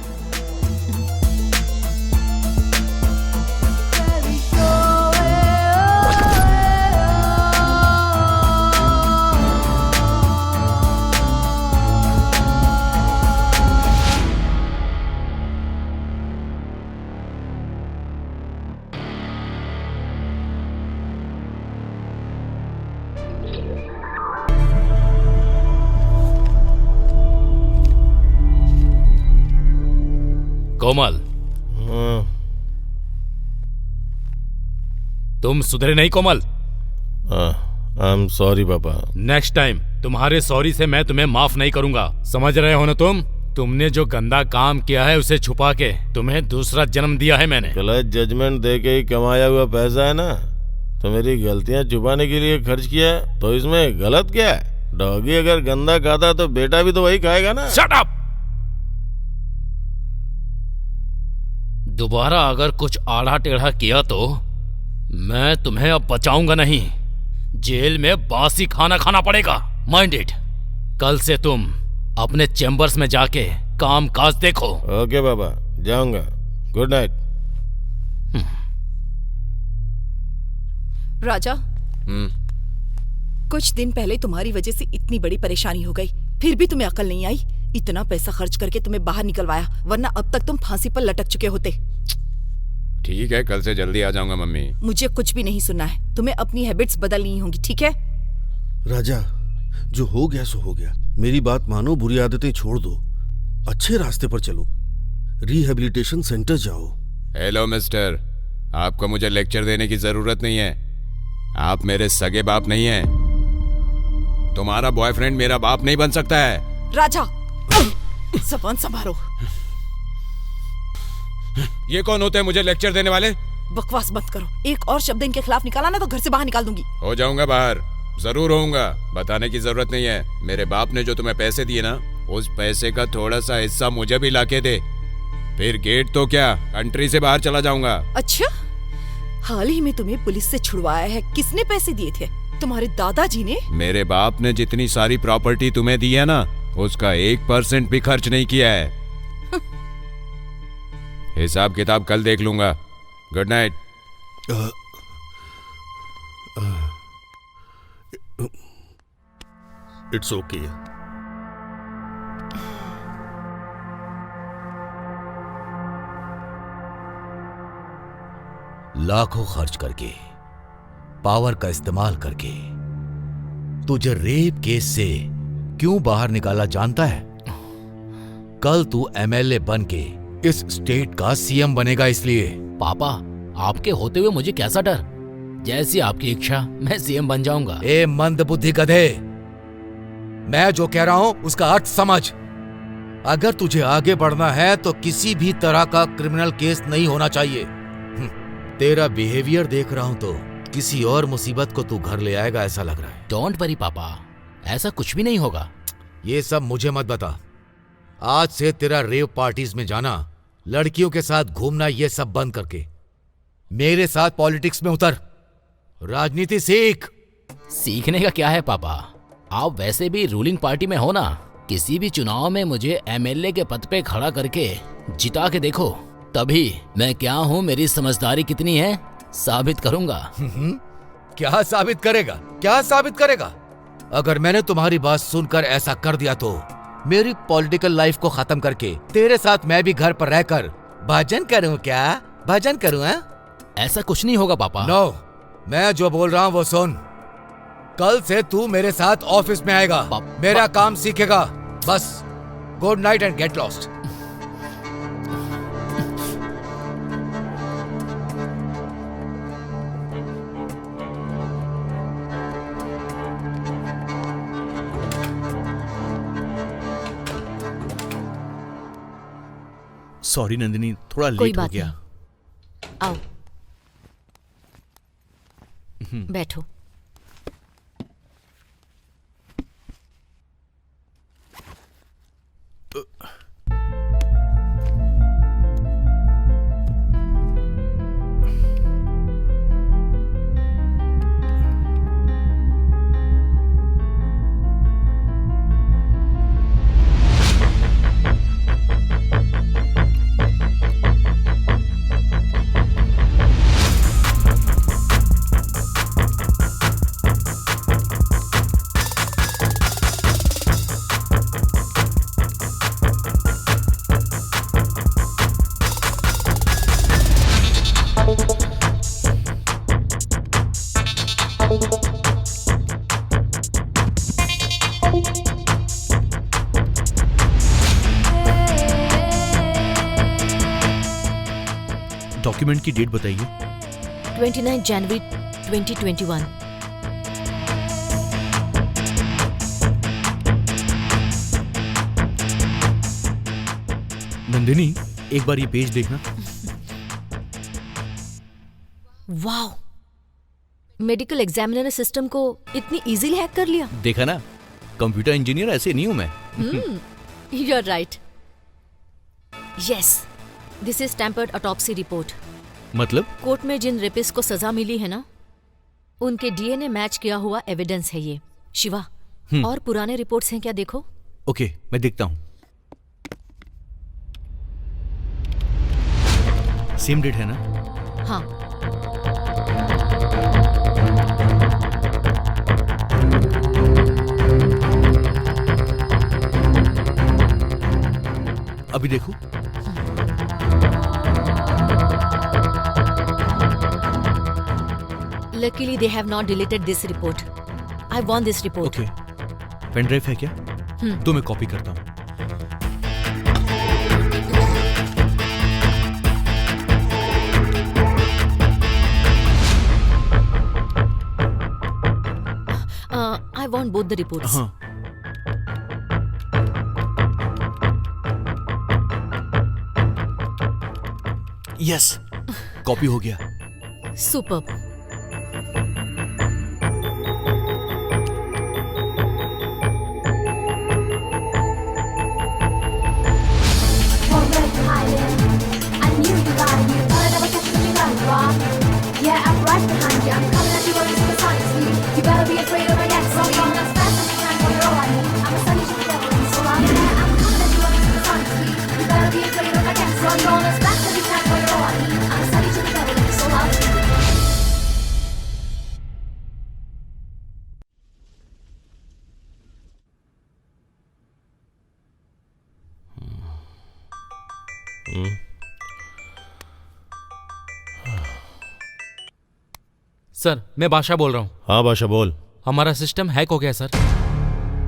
Speaker 3: कोमल, तुम सुधरे नहीं कोमल।
Speaker 10: आई एम सॉरी पापा।
Speaker 3: नेक्स्ट टाइम तुम्हारे सॉरी से मैं तुम्हें माफ नहीं करूंगा, समझ रहे हो ना तुम? तुमने जो गंदा काम किया है उसे छुपा के तुम्हें दूसरा जन्म दिया है मैंने।
Speaker 10: गलत जजमेंट दे के ही कमाया हुआ पैसा है ना, तो मेरी गलतियां छुपाने के लिए खर्च किया है, तो इसमें गलत क्या है? डॉगी अगर गंदा खाता तो बेटा भी तो वही खाएगा ना।
Speaker 3: Shut up! दोबारा अगर कुछ आड़ा टेढ़ा किया तो मैं तुम्हें अब बचाऊंगा नहीं, जेल में बासी खाना खाना पड़ेगा। Mind it. कल से तुम अपने चैम्बर्स में जाके काम काज देखो।
Speaker 10: ओके बाबा, जाऊंगा। Good night.
Speaker 8: राजा, कुछ दिन पहले तुम्हारी वजह से इतनी बड़ी परेशानी हो गई, फिर भी तुम्हें अकल नहीं आई। इतना पैसा खर्च करके तुम्हें बाहर निकलवाया, वरना अब तक तुम फांसी पर लटक चुके होते।
Speaker 1: ठीक है, कल से जल्दी आ जाऊंगा मम्मी।
Speaker 8: मुझे कुछ भी नहीं सुनना है, तुम्हें अपनी हैबिट्स बदलनी होंगी, ठीक है?
Speaker 6: राजा, जो हो गया सो हो गया। मेरी बात मानो, बुरी आदतें छोड़ दो, अच्छे रास्ते पर चलो, रिहेबिलिटेशन सेंटर जाओ।
Speaker 1: हेलो मिस्टर, आपको मुझे लेक्चर देने की जरूरत नहीं है। आप मेरे सगे बाप नहीं हैं। तुम्हारा बॉयफ्रेंड मेरा बाप नहीं बन सकता है।
Speaker 8: राजा, जबान संभालो।
Speaker 1: ये कौन होते हैं मुझे लेक्चर देने वाले?
Speaker 8: बकवास बंद करो। एक और शब्द इनके खिलाफ निकाला ना तो घर से बाहर निकाल दूंगी।
Speaker 1: हो जाऊंगा बाहर, जरूर होऊंगा। बताने की जरूरत नहीं है। मेरे बाप ने जो तुम्हें पैसे दिए ना, उस पैसे का थोड़ा सा हिस्सा मुझे भी लाके दे। फिर गेट तो क्या, कंट्री से बाहर चला जाऊंगा।
Speaker 8: अच्छा, हाल ही में तुम्हें पुलिस से छुड़वाया है, किसने पैसे दिए थे? तुम्हारे दादाजी ने?
Speaker 1: मेरे बाप ने जितनी सारी प्रॉपर्टी तुम्हें दी है ना, उसका 1% भी खर्च नहीं किया है। हिसाब किताब कल देख लूंगा। Good night.
Speaker 6: It's okay.
Speaker 11: लाखों खर्च करके, पावर का इस्तेमाल करके तुझे रेप केस से क्यों बाहर निकाला जानता है? कल तू एमएलए बन के इस स्टेट का सीएम बनेगा, इसलिए।
Speaker 3: पापा, आपके होते हुए मुझे कैसा डर? जैसी आपकी इच्छा, मैं सीएम बन जाऊंगा।
Speaker 11: ए मंदबुद्धि गधे, मैं जो कह रहा हूं उसका अर्थ समझ। अगर तुझे आगे बढ़ना है तो किसी भी तरह का क्रिमिनल केस नहीं होना चाहिए। तेरा बिहेवियर देख रहा हूं तो किसी और मुसीबत को तू घर ले आएगा ऐसा लग रहा है।
Speaker 3: डोंट वरी पापा, ऐसा कुछ भी नहीं होगा।
Speaker 11: ये सब मुझे मत बता। आज से तेरा रेव पार्टीज में जाना, लड़कियों के साथ घूमना, ये सब बंद करके मेरे साथ पॉलिटिक्स में उतर, राजनीति सीख।
Speaker 3: सीखने का क्या है पापा, आप वैसे भी रूलिंग पार्टी में हो ना। किसी भी चुनाव में मुझे एमएलए के पद पे खड़ा करके जिता के देखो, तभी मैं क्या हूँ, मेरी समझदारी कितनी है, साबित करूंगा।
Speaker 11: क्या साबित करेगा? क्या साबित करेगा? अगर मैंने तुम्हारी बात सुनकर ऐसा कर दिया तो मेरी पॉलिटिकल लाइफ को खत्म करके तेरे साथ मैं भी घर पर रहकर भजन करूं। क्या भजन करूं?
Speaker 3: ऐसा कुछ नहीं होगा पापा।
Speaker 11: नो, मैं जो बोल रहा हूं वो सुन। कल से तू मेरे साथ ऑफिस में आएगा, मेरा काम सीखेगा। बस good night and get lost.
Speaker 9: Sorry Nandini, थोड़ा
Speaker 2: कोई
Speaker 9: लेट हो
Speaker 2: बात
Speaker 9: गया।
Speaker 2: नहीं। आओ, बैठो।
Speaker 9: डॉक्यूमेंट की डेट बताइए।
Speaker 2: 29 जनवरी 2021।
Speaker 9: नंदिनी, एक बार ये पेज देखना।
Speaker 2: वाओ, मेडिकल एग्जामिनर ने सिस्टम को इतनी इजीली हैक कर लिया।
Speaker 9: देखा ना, कंप्यूटर इंजीनियर ऐसे नहीं हूं मैं।
Speaker 2: You are right. Yes, this is tampered autopsy report.
Speaker 9: मतलब?
Speaker 2: कोर्ट में जिन रेपिस्ट को सजा मिली है ना, उनके डीएनए मैच किया हुआ एविडेंस है ये। शिवा, और पुराने रिपोर्ट्स हैं क्या, देखो।
Speaker 9: ओके, मैं देखता हूं। सेम डेट है ना?
Speaker 2: हाँ।
Speaker 9: अभी देखो।
Speaker 2: Luckily, they have not deleted this report. I want this report.
Speaker 9: Okay, pen drive है क्या? तो मैं कॉपी करता हूँ।
Speaker 2: Want both the reports.
Speaker 9: हाँ। यस, कॉपी हो गया।
Speaker 2: सुपर्ब।
Speaker 3: सर, मैं बादशाह बोल रहा हूँ।
Speaker 10: हाँ बादशाह बोल।
Speaker 3: हमारा सिस्टम हैक हो गया सर।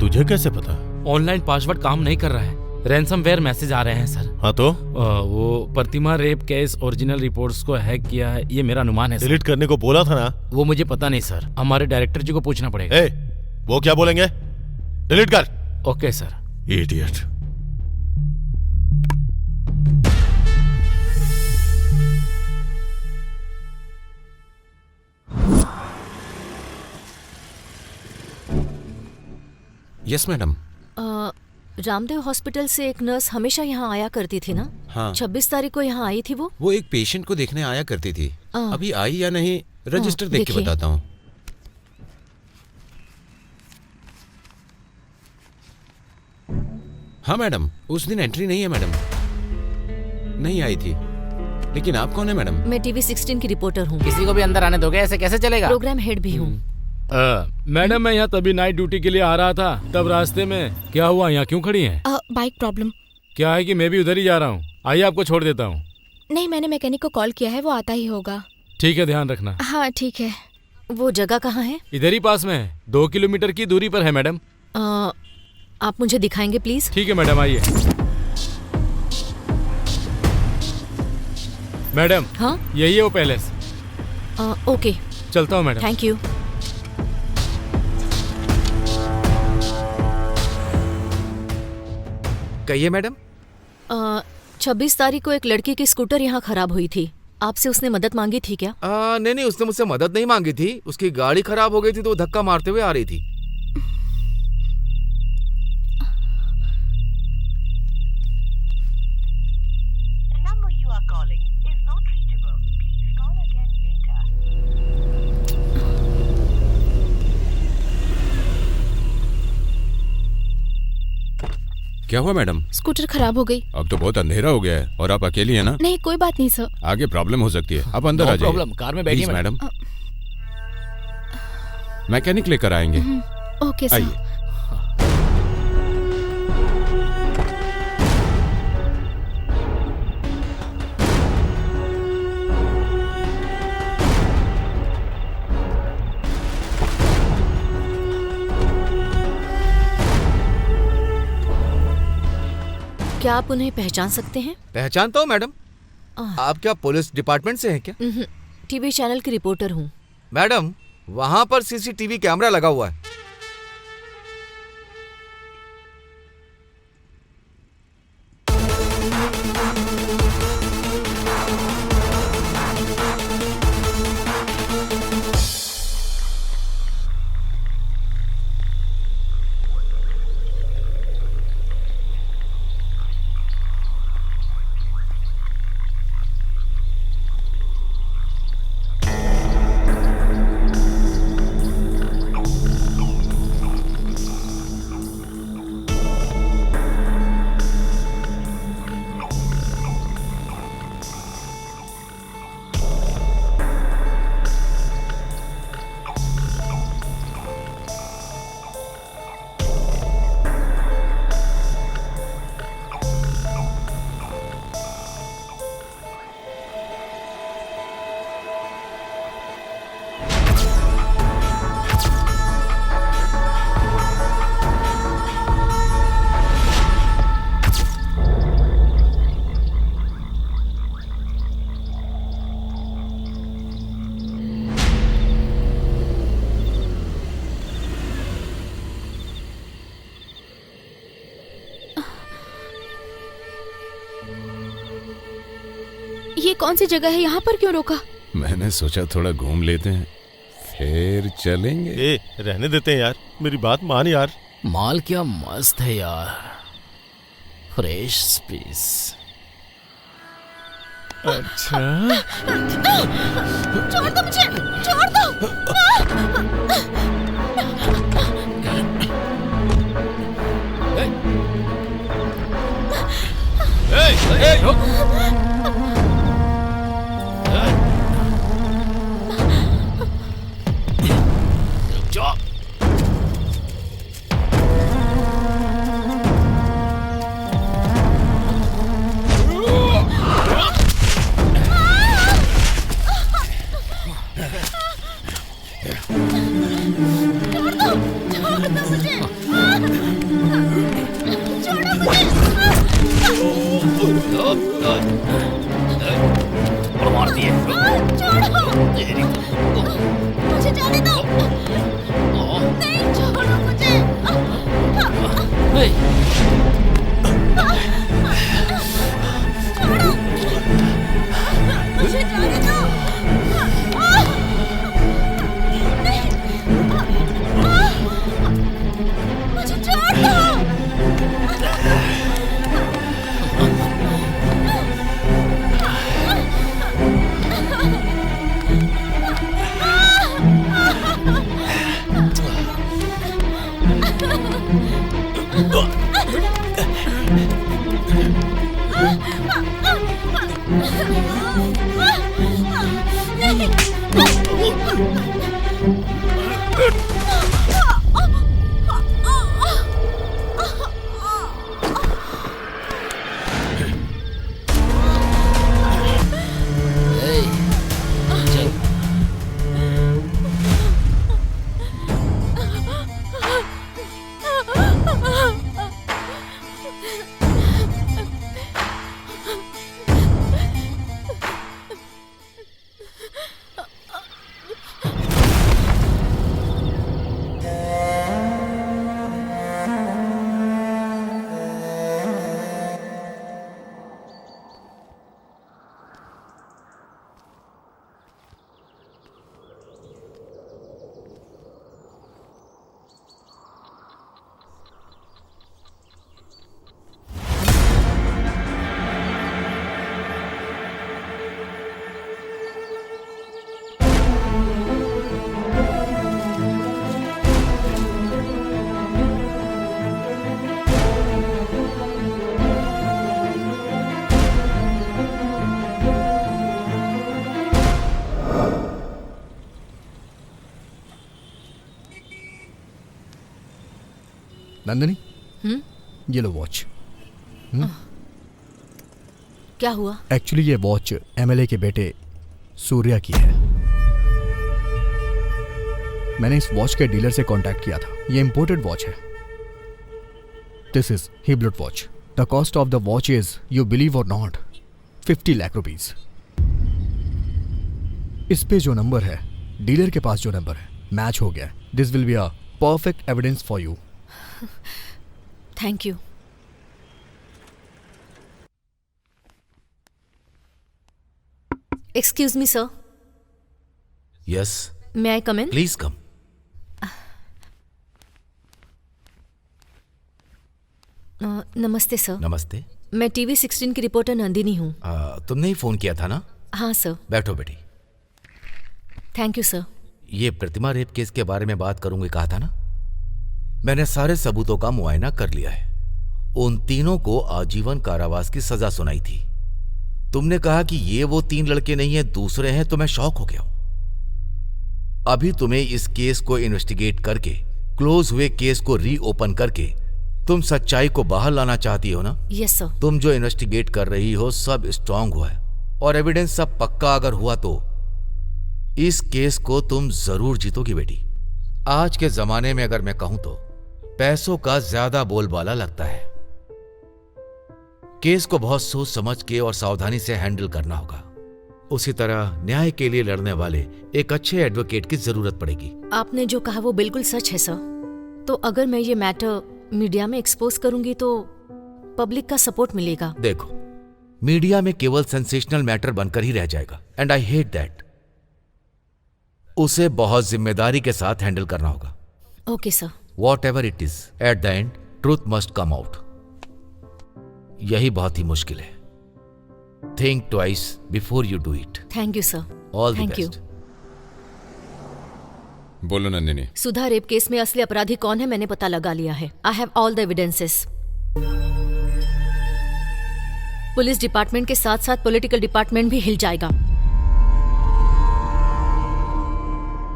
Speaker 10: तुझे कैसे पता?
Speaker 3: ऑनलाइन पासवर्ड काम नहीं कर रहा है, रैंसमवेयर मैसेज आ रहे हैं सर।
Speaker 10: हाँ तो?
Speaker 3: वो प्रतिमा रेप केस ओरिजिनल रिपोर्ट्स को हैक किया है, ये मेरा अनुमान है।
Speaker 10: डिलीट करने को बोला था ना?
Speaker 3: वो मुझे पता नहीं सर, हमारे डायरेक्टर जी को पूछना पड़ेगा।
Speaker 10: वो क्या बोलेंगे? डिलीट कर।
Speaker 3: Okay sir.
Speaker 10: Idiot.
Speaker 1: Yes madam.
Speaker 2: Ramdev hospital से एक नर्स हमेशा यहाँ आया करती थी ना?
Speaker 1: हाँ।
Speaker 2: 26 तारीख को यहाँ आई थी वो
Speaker 1: एक पेशेंट को देखने आया करती थी। अभी आई या नहीं रजिस्टर देख के बताता हूँ। हाँ मैडम, उस दिन एंट्री नहीं है मैडम, नहीं आई थी। लेकिन आप कौन है मैडम?
Speaker 2: मैं टीवी 16 की रिपोर्टर हूँ।
Speaker 3: किसी को भी अंदर आने दोगे? ऐसे कैसे चलेगा?
Speaker 2: प्रोग्राम हेड भी हूँ।
Speaker 3: मैडम, मैं यहाँ तभी नाइट ड्यूटी के लिए आ रहा था, तब रास्ते में क्या हुआ? यहाँ क्यों खड़ी हैं?
Speaker 5: Bike problem.
Speaker 3: क्या है कि मैं भी उधर ही जा रहा हूँ, आइए आपको छोड़ देता हूँ।
Speaker 5: नहीं, मैंने मैकेनिक को कॉल किया है, वो आता ही होगा।
Speaker 3: ठीक है, ध्यान रखना।
Speaker 5: हाँ ठीक है।
Speaker 2: वो जगह कहाँ है?
Speaker 3: इधर ही पास में है, 2 किलोमीटर की दूरी पर है मैडम।
Speaker 2: आप मुझे दिखाएंगे प्लीज?
Speaker 3: ठीक है मैडम, आइए। मैडम,
Speaker 2: हाँ
Speaker 3: यही है वो पैलेस।
Speaker 2: ओके,
Speaker 3: चलता हूँ मैडम।
Speaker 2: Thank you.
Speaker 11: कहिए मैडम।
Speaker 2: 26 तारीख को एक लड़की की स्कूटर यहाँ खराब हुई थी, आपसे उसने मदद मांगी थी क्या?
Speaker 11: नहीं, उसने मुझसे मदद नहीं मांगी थी। उसकी गाड़ी खराब हो गई थी तो वो धक्का मारते हुए आ रही थी।
Speaker 1: क्या हुआ मैडम?
Speaker 5: स्कूटर खराब हो गई।
Speaker 1: अब तो बहुत अंधेरा हो गया है और आप अकेली हैं ना?
Speaker 5: नहीं, कोई बात नहीं सर।
Speaker 1: आगे प्रॉब्लम हो सकती है, आप अंदर आ जाइए।
Speaker 3: प्रॉब्लम, कार में बैठिए
Speaker 1: मैडम। मैकेनिक लेकर आएंगे।
Speaker 5: Okay sir.
Speaker 1: आइए।
Speaker 2: क्या आप उन्हें पहचान सकते हैं?
Speaker 11: पहचानता हूँ मैडम। आप क्या पुलिस डिपार्टमेंट से हैं क्या?
Speaker 2: टीवी चैनल की रिपोर्टर हूँ।
Speaker 11: मैडम, वहाँ पर सीसीटीवी कैमरा लगा हुआ है।
Speaker 5: ये कौन सी जगह है? यहाँ पर क्यों रोका?
Speaker 1: मैंने सोचा थोड़ा घूम लेते हैं, फिर चलेंगे।
Speaker 10: ए, रहने देते हैं यार, मेरी बात मान यार।
Speaker 3: माल क्या मस्त है यार, फ्रेश पीस।
Speaker 10: अच्छा,
Speaker 5: छोड़ दो मुझे, छोड़ दो।
Speaker 3: मार दिए।
Speaker 5: मुझे जाने दो। नहीं, छोड़ो मुझे। छोड़ो, मुझे जाने दो। मुझे छोड़ दो।
Speaker 4: नंदिनी, ये लो वॉच।
Speaker 2: क्या हुआ?
Speaker 4: एक्चुअली ये वॉच एमएलए के बेटे सूर्या की है। मैंने इस वॉच के डीलर से कांटेक्ट किया था। ये इंपोर्टेड वॉच है। This is Hublot watch. The cost of the watch is, you believe or not, 50 lakh rupees. इस पे जो नंबर है, डीलर के पास जो नंबर है, मैच हो गया। This will be a perfect evidence for you.
Speaker 2: Thank you. Excuse me sir.
Speaker 11: Yes,
Speaker 2: may I come in?
Speaker 11: Please come.
Speaker 2: नमस्ते सर।
Speaker 11: नमस्ते।
Speaker 2: मैं टीवी 16 की रिपोर्टर नंदिनी हूँ।
Speaker 11: तुमने ही फोन किया था ना?
Speaker 2: हाँ सर।
Speaker 11: बैठो बेटी।
Speaker 2: Thank you sir.
Speaker 11: ये प्रतिमा रेप केस के बारे में बात करूंगी कहा था ना? मैंने सारे सबूतों का मुआयना कर लिया है। उन तीनों को आजीवन कारावास की सजा सुनाई थी। तुमने कहा कि ये वो 3 लड़के नहीं है, दूसरे हैं, तो मैं शॉक हो गया हूं। अभी तुम्हें इस केस को इन्वेस्टिगेट करके, क्लोज हुए केस को रीओपन करके तुम सच्चाई को बाहर लाना चाहती हो ना?
Speaker 2: Yes sir.
Speaker 11: तुम जो इन्वेस्टिगेट कर रही हो सब स्ट्रांग हुआ है और एविडेंस सब पक्का अगर हुआ तो इस केस को तुम जरूर जीतोगी बेटी। आज के जमाने में अगर मैं कहूं तो पैसों का ज्यादा बोलबाला लगता है। केस को बहुत सोच समझ के और सावधानी से हैंडल करना होगा। उसी तरह न्याय के लिए लड़ने वाले एक अच्छे एडवोकेट की जरूरत पड़ेगी।
Speaker 2: आपने जो कहा वो बिल्कुल सच है सर। तो अगर मैं ये मैटर मीडिया में एक्सपोज करूंगी तो पब्लिक का सपोर्ट मिलेगा।
Speaker 11: देखो, मीडिया में केवल सेंसेशनल मैटर बनकर ही रह जाएगा, एंड आई हेट दैट। उसे बहुत जिम्मेदारी के साथ हैंडल करना होगा।
Speaker 2: Okay sir.
Speaker 11: Whatever it is, at the end, truth must come out. यही बहुत ही मुश्किल है। Think twice before you do it.
Speaker 2: Thank you sir.
Speaker 11: All the
Speaker 2: Thank you.
Speaker 11: best.
Speaker 1: बोलो नंदिनी।
Speaker 2: सुधा रेप केस में असली अपराधी कौन है मैंने पता लगा लिया है। I have all the evidences. Police department के साथ साथ पॉलिटिकल डिपार्टमेंट भी हिल जाएगा।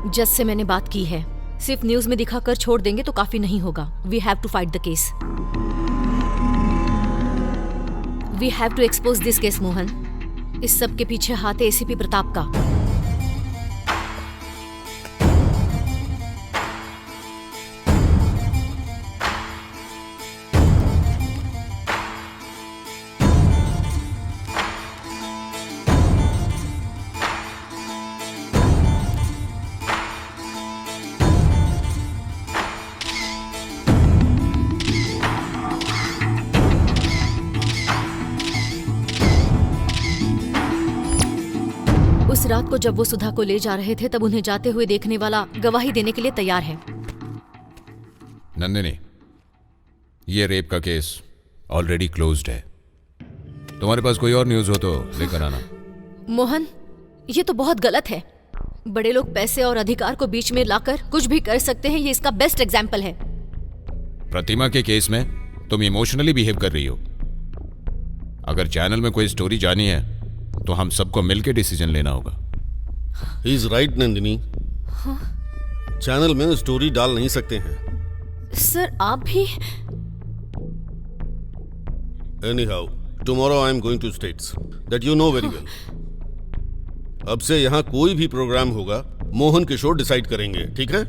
Speaker 2: जज से मैंने बात की है, सिर्फ न्यूज में दिखाकर छोड़ देंगे तो काफी नहीं होगा। We have to fight the case. We have to expose this case Mohan. इस सब के पीछे हाथ है एसीपी प्रताप का। उस रात को जब वो सुधा को ले जा रहे थे तब उन्हें जाते हुए देखने वाला गवाही देने के लिए तैयार है।
Speaker 1: नंदिनी, ये रेप का केस ऑलरेडी क्लोज्ड है। तुम्हारे पास कोई और न्यूज हो तो लेकर आना।
Speaker 2: मोहन, ये तो बहुत गलत है। बड़े लोग पैसे और अधिकार को बीच में लाकर कुछ भी कर सकते हैं, ये इसका बेस्ट एग्जाम्पल है।
Speaker 1: प्रतिमा के केस में तुम इमोशनली बिहेव कर रही हो। अगर चैनल में कोई स्टोरी जानी है तो हम सबको मिलकर डिसीजन लेना होगा।
Speaker 6: He is right Nandini. Channel में स्टोरी डाल नहीं सकते हैं।
Speaker 2: सर आप भी?
Speaker 6: Anyhow, tomorrow I am going to States. That you know very well. अब से यहाँ कोई भी प्रोग्राम होगा मोहन किशोर डिसाइड करेंगे, ठीक है?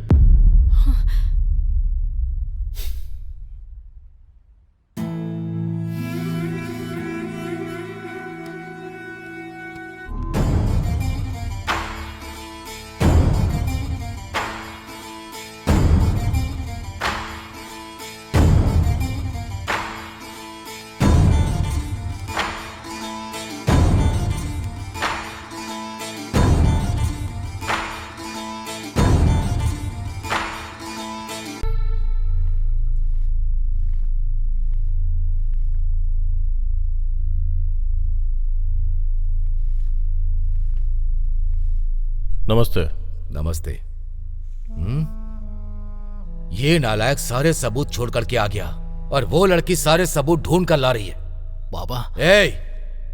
Speaker 10: नमस्ते।
Speaker 11: नमस्ते। ये नालायक सारे सबूत छोड़ करके आ गया और वो लड़की सारे सबूत ढूंढ कर ला रही है।
Speaker 3: बाबा,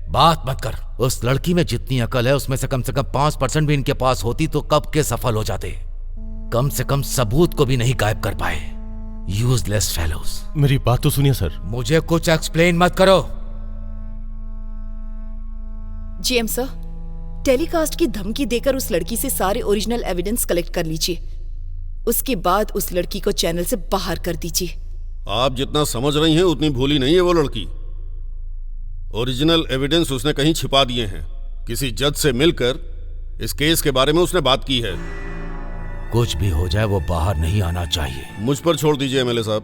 Speaker 11: बात मत कर। उस लड़की में जितनी अकल है उसमें से कम 5% भी इनके पास होती तो कब के सफल हो जाते। कम से कम सबूत को भी नहीं गायब कर पाए। Useless fellows.
Speaker 10: मेरी बात तो सुनिए सर।
Speaker 11: मुझे कुछ एक्सप्लेन मत करो।
Speaker 8: जीएम सर, टेलीकास्ट की धमकी देकर उस लड़की से सारे ओरिजिनल एविडेंस कलेक्ट कर लीजिए। उसके बाद उस लड़की को चैनल से बाहर कर दीजिए।
Speaker 6: आप जितना समझ रही हैं उतनी भोली नहीं है वो लड़की। ओरिजिनल एविडेंस उसने कहीं छिपा दिए हैं। किसी जज से मिलकर इस केस के बारे में उसने बात की है।
Speaker 11: कुछ भी हो जाए वो बाहर नहीं आना चाहिए।
Speaker 6: मुझ पर छोड़ दीजिए एमएलए साहब।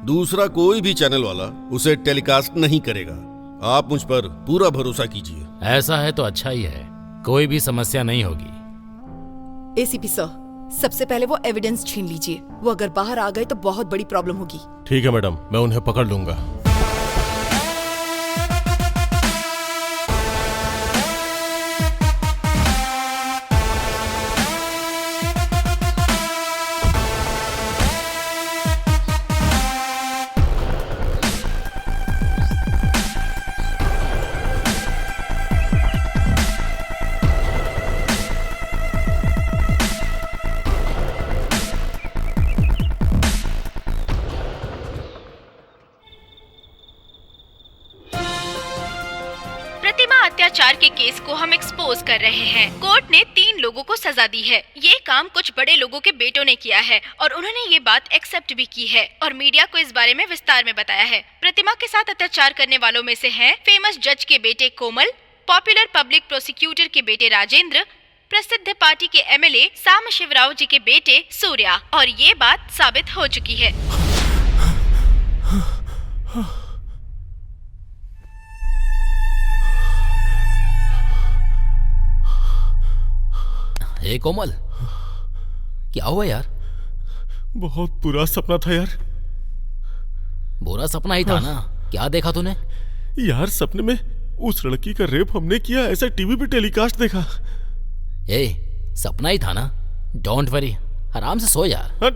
Speaker 6: दूसरा कोई भी चैनल वाला उसे टेलीकास्ट नहीं करेगा। आप मुझ पर पूरा भरोसा कीजिए।
Speaker 3: ऐसा है तो अच्छा ही है, कोई भी समस्या नहीं होगी।
Speaker 8: एसीपी सर, सबसे पहले वो एविडेंस छीन लीजिए। वो अगर बाहर आ गए तो बहुत बड़ी प्रॉब्लम होगी।
Speaker 10: ठीक है मैडम, मैं उन्हें पकड़ लूंगा।
Speaker 5: अत्याचार के केस को हम एक्सपोज कर रहे हैं। कोर्ट ने 3 लोगों को सजा दी है। ये काम कुछ बड़े लोगों के बेटों ने किया है और उन्होंने ये बात एक्सेप्ट भी की है और मीडिया को इस बारे में विस्तार में बताया है। प्रतिमा के साथ अत्याचार करने वालों में से हैं फेमस जज के बेटे कोमल, पॉपुलर पब्लिक प्रोसिक्यूटर के बेटे राजेंद्र, प्रसिद्ध पार्टी के एमएलए साम शिवराव जी के बेटे सूर्या, और ये बात साबित हो चुकी है।
Speaker 3: हे कोमल, क्या हुआ यार?
Speaker 10: बहुत बुरा सपना था यार।
Speaker 3: बुरा सपना ही था ना? क्या देखा तूने?
Speaker 10: यार सपने में उस लड़की का रेप हमने किया ऐसा टीवी पे टेलीकास्ट देखा।
Speaker 3: ए, सपना ही था ना? डोंट वरी, आराम से सो यार।
Speaker 10: हट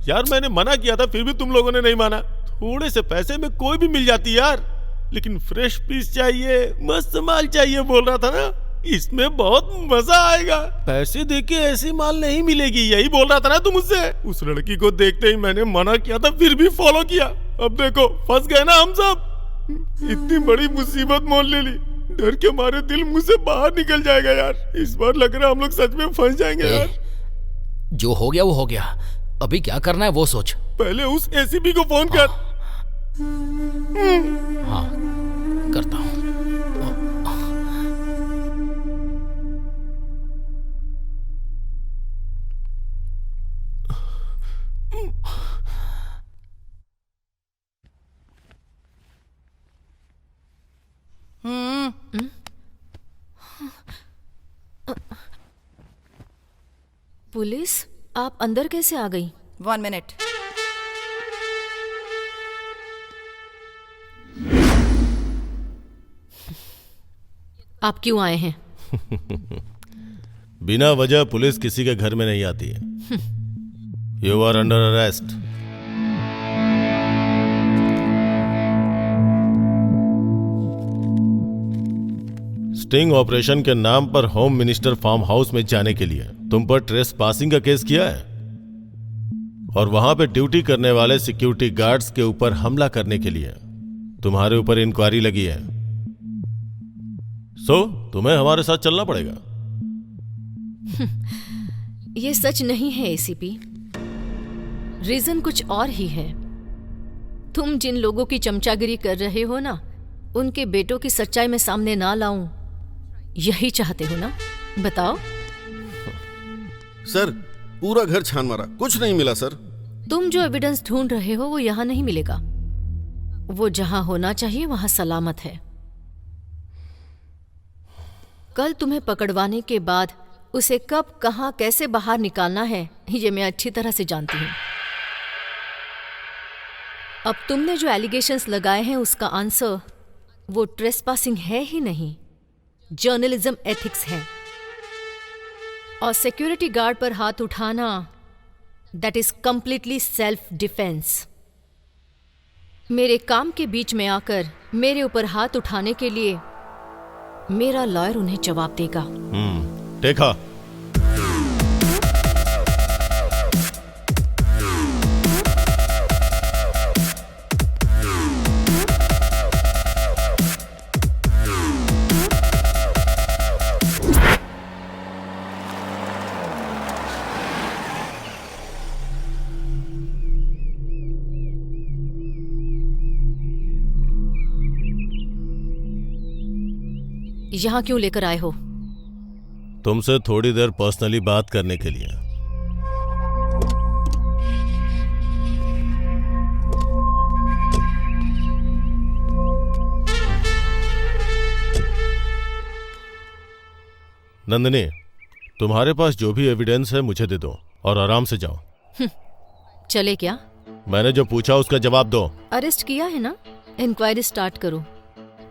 Speaker 10: यार, मैंने मना किया था फिर भी तुम लोगों ने नहीं माना। थोड़े से पैसे में कोई भी मिल जाती यार, लेकिन फ्रेश पीस चाहिए, मस्त माल चाहिए बोल रहा था ना, इसमें बहुत मजा आएगा। पैसे देके ऐसी माल नहीं मिलेगी, यही बोल रहा था ना तुम मुझसे। उस लड़की को देखते ही मैंने मना किया था, फिर भी फॉलो किया। अब देखो फंस गए ना हम सब। इतनी बड़ी मुसीबत मोल ले ली, डर के मारे दिल मुंह से बाहर निकल जाएगा यार। इस बार लग रहा है हम लोग सच में फंस जाएंगे यार।
Speaker 3: जो हो गया वो हो गया, अभी क्या करना है वो सोच।
Speaker 10: पहले उस एसीपी को फोन कर।
Speaker 3: हाँ, करता हूँ।
Speaker 2: पुलिस, आप अंदर कैसे आ गई?
Speaker 8: 1 मिनट।
Speaker 2: आप क्यों आए हैं?
Speaker 10: बिना वजह पुलिस किसी के घर में नहीं आती है। You are under arrest. Sting operation के नाम पर होम मिनिस्टर फार्म हाउस में जाने के लिए तुम पर ट्रेसपासिंग का केस किया है और वहां पे ड्यूटी करने वाले सिक्योरिटी गार्ड्स के ऊपर हमला करने के लिए तुम्हारे ऊपर इंक्वायरी लगी है। सो तुम्हें हमारे साथ चलना पड़ेगा।
Speaker 2: ये सच नहीं है एसीपी, रीजन कुछ और ही है। तुम जिन लोगों की चमचागिरी कर रहे हो ना, उनके बेटों की सच्चाई में सामने ना लाऊं, यही चाहते हो ना? बताओ।
Speaker 6: सर पूरा घर छान मारा, कुछ नहीं मिला सर।
Speaker 2: तुम जो एविडेंस ढूंढ रहे हो वो यहां नहीं मिलेगा। वो जहां होना चाहिए वहां सलामत है। कल तुम्हें पकड़वाने के बाद उसे कब, कहां, कैसे बाहर निकालना है ये मैं अच्छी तरह से जानती हूं। अब तुमने जो एलिगेशंस लगाए हैं उसका आंसर वो ट्रेसपासिंग है ही नहीं, जर्नलिज्म एथिक्स है। और सिक्योरिटी गार्ड पर हाथ उठाना, that is completely self defence. मेरे काम के बीच में आकर मेरे ऊपर हाथ उठाने के लिए मेरा लॉयर उन्हें जवाब देगा।
Speaker 10: देखा,
Speaker 2: यहां क्यों लेकर आए हो?
Speaker 10: तुमसे थोड़ी देर पर्सनली बात करने के लिए। नंदिनी, तुम्हारे पास जो भी एविडेंस है मुझे दे दो और आराम से जाओ।
Speaker 2: चले क्या?
Speaker 10: मैंने जो पूछा उसका जवाब दो।
Speaker 2: अरेस्ट किया है ना, इंक्वायरी स्टार्ट करो।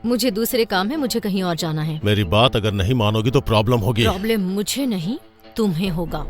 Speaker 2: मुझे दूसरे काम है, मुझे कहीं और जाना है।
Speaker 10: मेरी बात अगर नहीं मानोगी तो प्रॉब्लम होगी।
Speaker 2: प्रॉब्लम मुझे नहीं, तुम्हें होगा।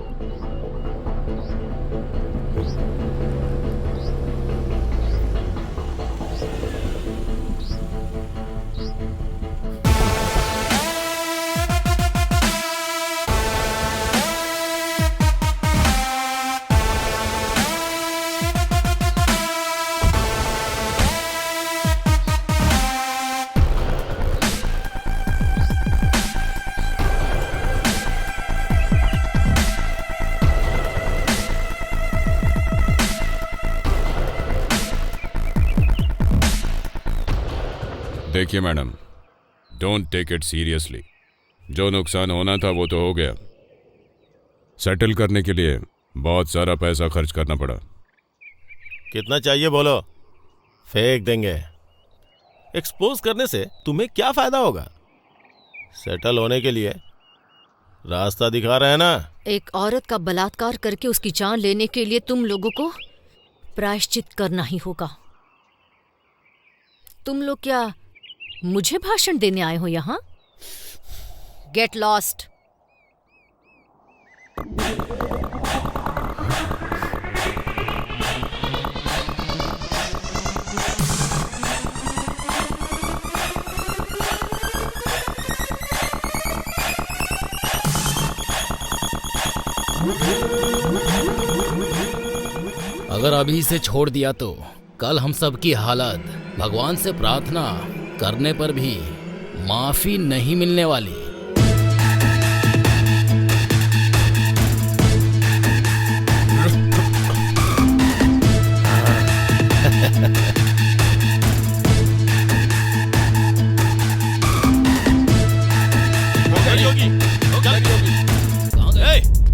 Speaker 1: देखिए madam, don't take it seriously. जो नुकसान होना था वो तो हो गया। सेटल करने के लिए बहुत सारा पैसा खर्च करना पड़ा।
Speaker 10: कितना चाहिए बोलो, फेंक देंगे। एक्सपोज करने से तुम्हें क्या फायदा होगा? सेटल होने के लिए रास्ता दिखा रहे हैं ना।
Speaker 2: एक औरत का बलात्कार करके उसकी जान लेने के लिए तुम लोगों को प्रायश्चित करना ही होगा। तुम लोग क्या मुझे भाषण देने आए हो यहाँ? Get lost.
Speaker 3: अगर अभी से छोड़ दिया तो कल हम सब की हालत भगवान से प्रार्थना करने पर भी माफी नहीं मिलने वाली।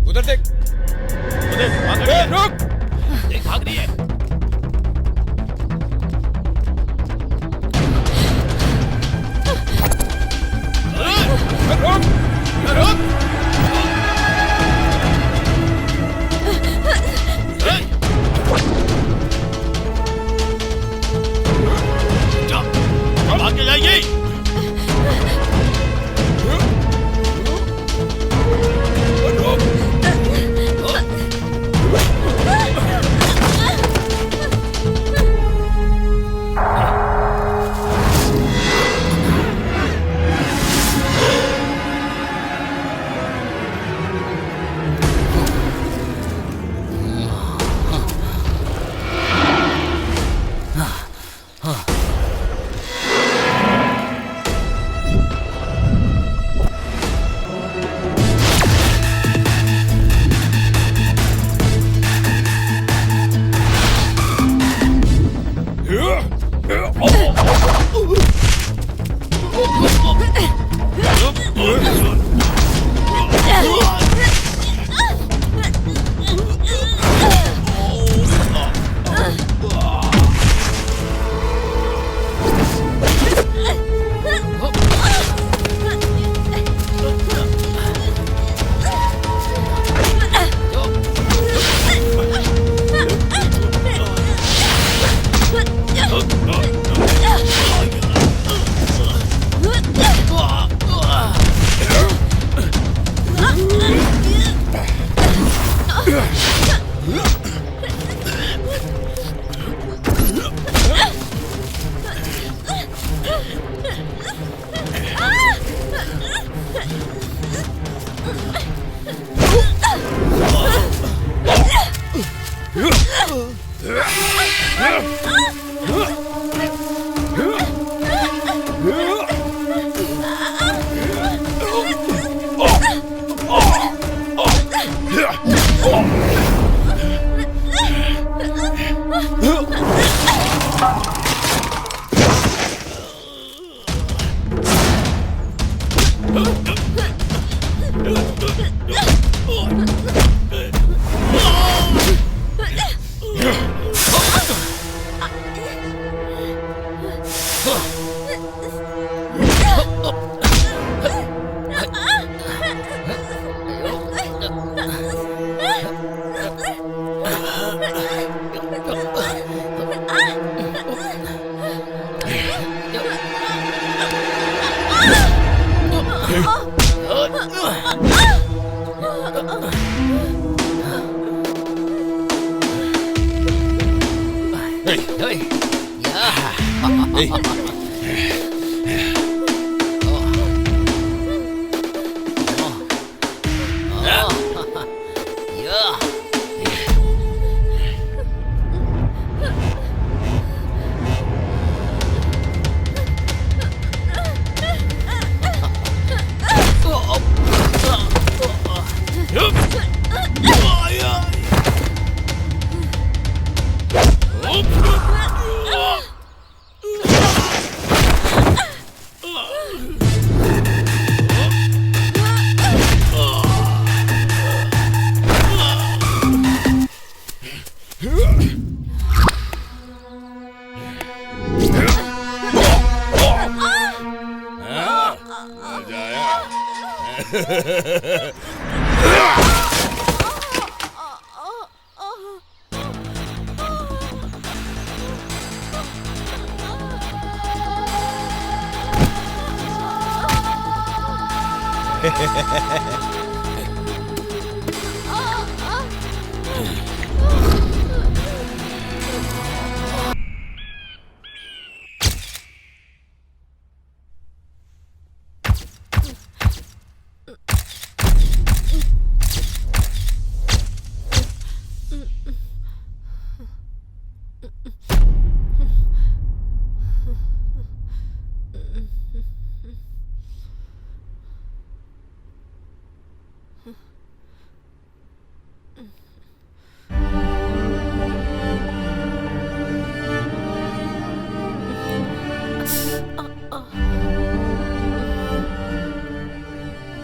Speaker 1: उधर देख।
Speaker 3: रुक! देख भाग रही है।
Speaker 10: आगे जाइए।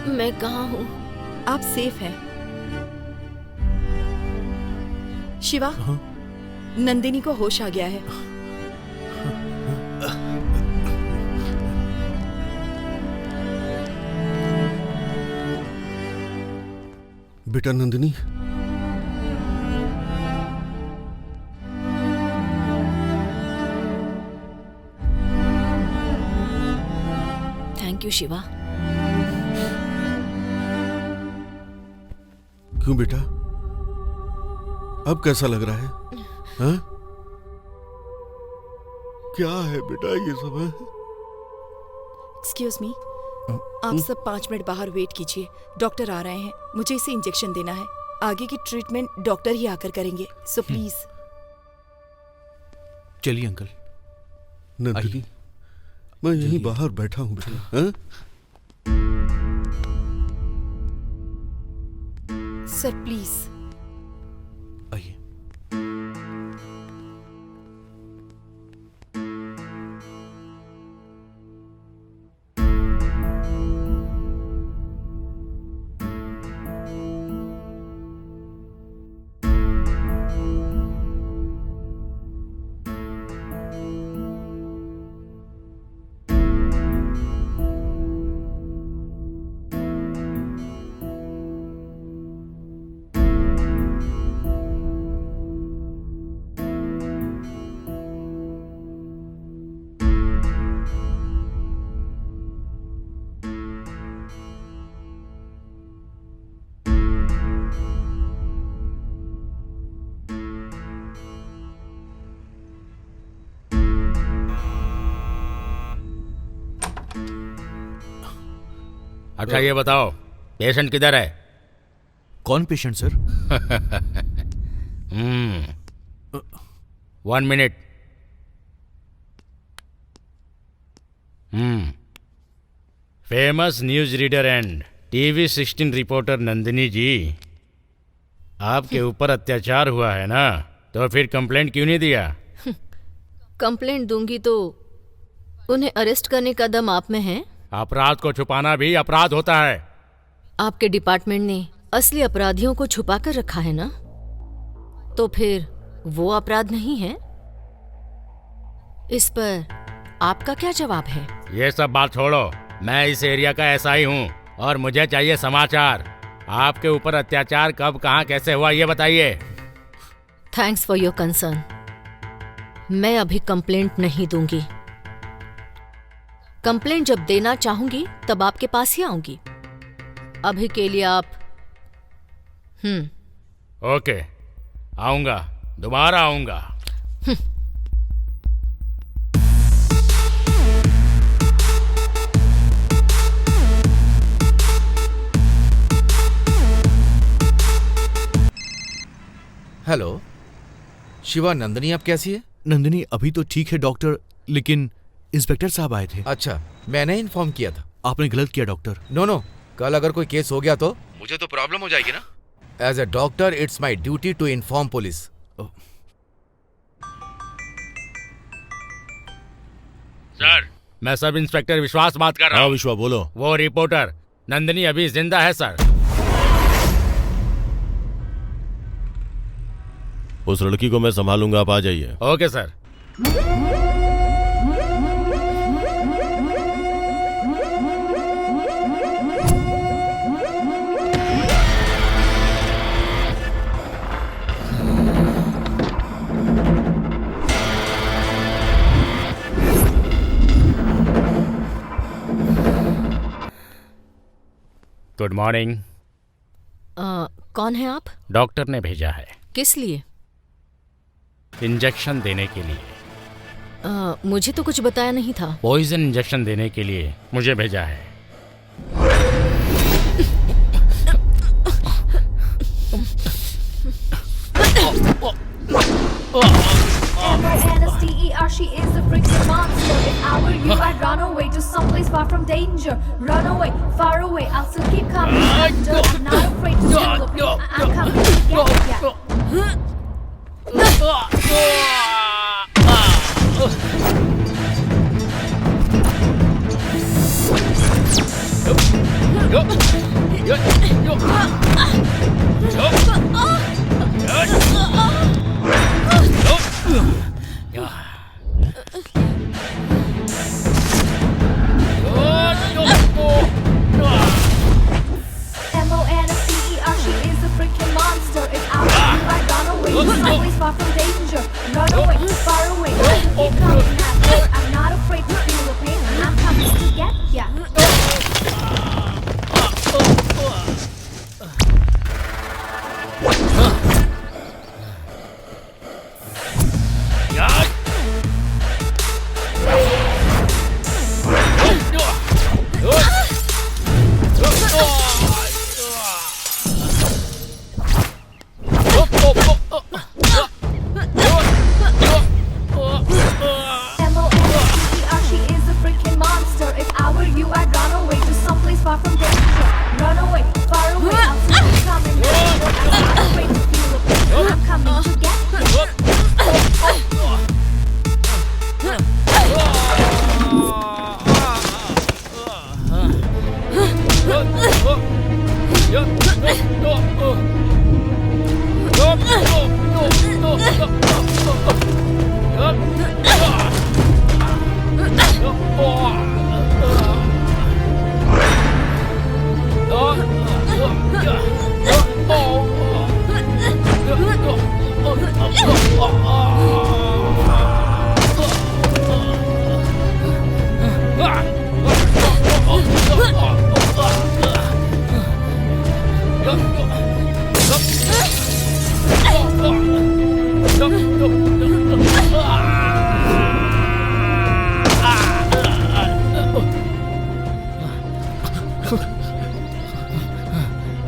Speaker 2: मैं कहाँ हूँ?
Speaker 8: आप सेफ हैं। शिवा, नंदिनी को होश आ गया है।
Speaker 6: बेटा नंदिनी,
Speaker 2: थैंक यू शिवा।
Speaker 6: क्यों बेटा, अब कैसा लग रहा है? हाँ? क्या है बेटा ये सब है?
Speaker 8: एक्सक्यूज मी, आप सब 5 मिनट बाहर वेट कीजिए, डॉक्टर आ रहे हैं। मुझे इसे इंजेक्शन देना है। आगे की ट्रीटमेंट डॉक्टर ही आकर करेंगे, सो प्लीज।
Speaker 9: चलिए अंकल।
Speaker 6: नंदिनी, मैं यहीं बाहर बैठा हूँ बेटा। हाँ?
Speaker 8: Sir please.
Speaker 9: आइए।
Speaker 3: अच्छा ये बताओ, पेशेंट किधर है?
Speaker 9: कौन patient sir?
Speaker 3: 1 minute. Famous news reader and TV 16 reporter Nandini ji, आपके ऊपर अत्याचार हुआ है ना, तो फिर कंप्लेंट क्यों नहीं दिया?
Speaker 2: कंप्लेंट दूंगी तो उन्हें अरेस्ट करने का दम आप में है?
Speaker 3: अपराध को छुपाना भी अपराध होता है।
Speaker 2: आपके डिपार्टमेंट ने असली अपराधियों को छुपा कर रखा है ना, तो फिर वो अपराध नहीं है? इस पर आपका क्या जवाब है?
Speaker 3: ये सब बात छोड़ो, मैं इस एरिया का एसआई हूँ और मुझे चाहिए समाचार। आपके ऊपर अत्याचार कब, कहाँ, कैसे हुआ, ये बताइए।
Speaker 2: Thanks for your concern. मैं अभी कंप्लेंट नहीं दूंगी। कंप्लेंट जब देना चाहूंगी तब आपके पास ही आऊंगी। अभी के लिए आप
Speaker 3: ओके, आऊंगा, दोबारा आऊंगा।
Speaker 11: हेलो शिवा, नंदिनी आप कैसी है?
Speaker 9: नंदिनी अभी तो ठीक है डॉक्टर, लेकिन इंस्पेक्टर साहब आए थे।
Speaker 11: अच्छा, मैंने इन्फॉर्म किया था।
Speaker 9: आपने गलत किया डॉक्टर।
Speaker 11: नो, कल अगर कोई केस हो गया तो मुझे तो प्रॉब्लम हो जाएगी ना। As a doctor it's my duty to inform police.
Speaker 3: Sir, मैं सब इंस्पेक्टर विश्वास बात कर रहा हूँ।
Speaker 10: विश्वा बोलो।
Speaker 3: वो रिपोर्टर नंदिनी अभी जिंदा है सर।
Speaker 10: उस लड़की को मैं संभालूंगा, आप आ जाइए।
Speaker 3: Okay sir.
Speaker 12: Good morning.
Speaker 2: कौन है आप?
Speaker 12: डॉक्टर ने भेजा है।
Speaker 2: किस लिए?
Speaker 12: इंजेक्शन देने के लिए।
Speaker 2: मुझे तो कुछ बताया नहीं था।
Speaker 12: पॉइजन इंजेक्शन देने के लिए मुझे भेजा है।
Speaker 13: M-O-N-S-T-E-R, she is a freaking monster. If I were you, I'd run away to someplace far from danger. Run away, far away, I'll still keep coming after. I'm not afraid to feel the pain. I'm coming to get ya. M-O-N-S-T-E-R, she is a freaking monster. If I were you, I'd run away to someplace far from danger. Run away, far away, I'll still keep coming after. I'm not afraid to feel the pain. I'm coming to get ya. M-O-N-S-T-E-R, she is a freaking monster. If I were you, I'd run away to someplace far from danger. Run away, far away, I'll still keep coming after. I'm not afraid to feel the pain. I'm coming to get ya.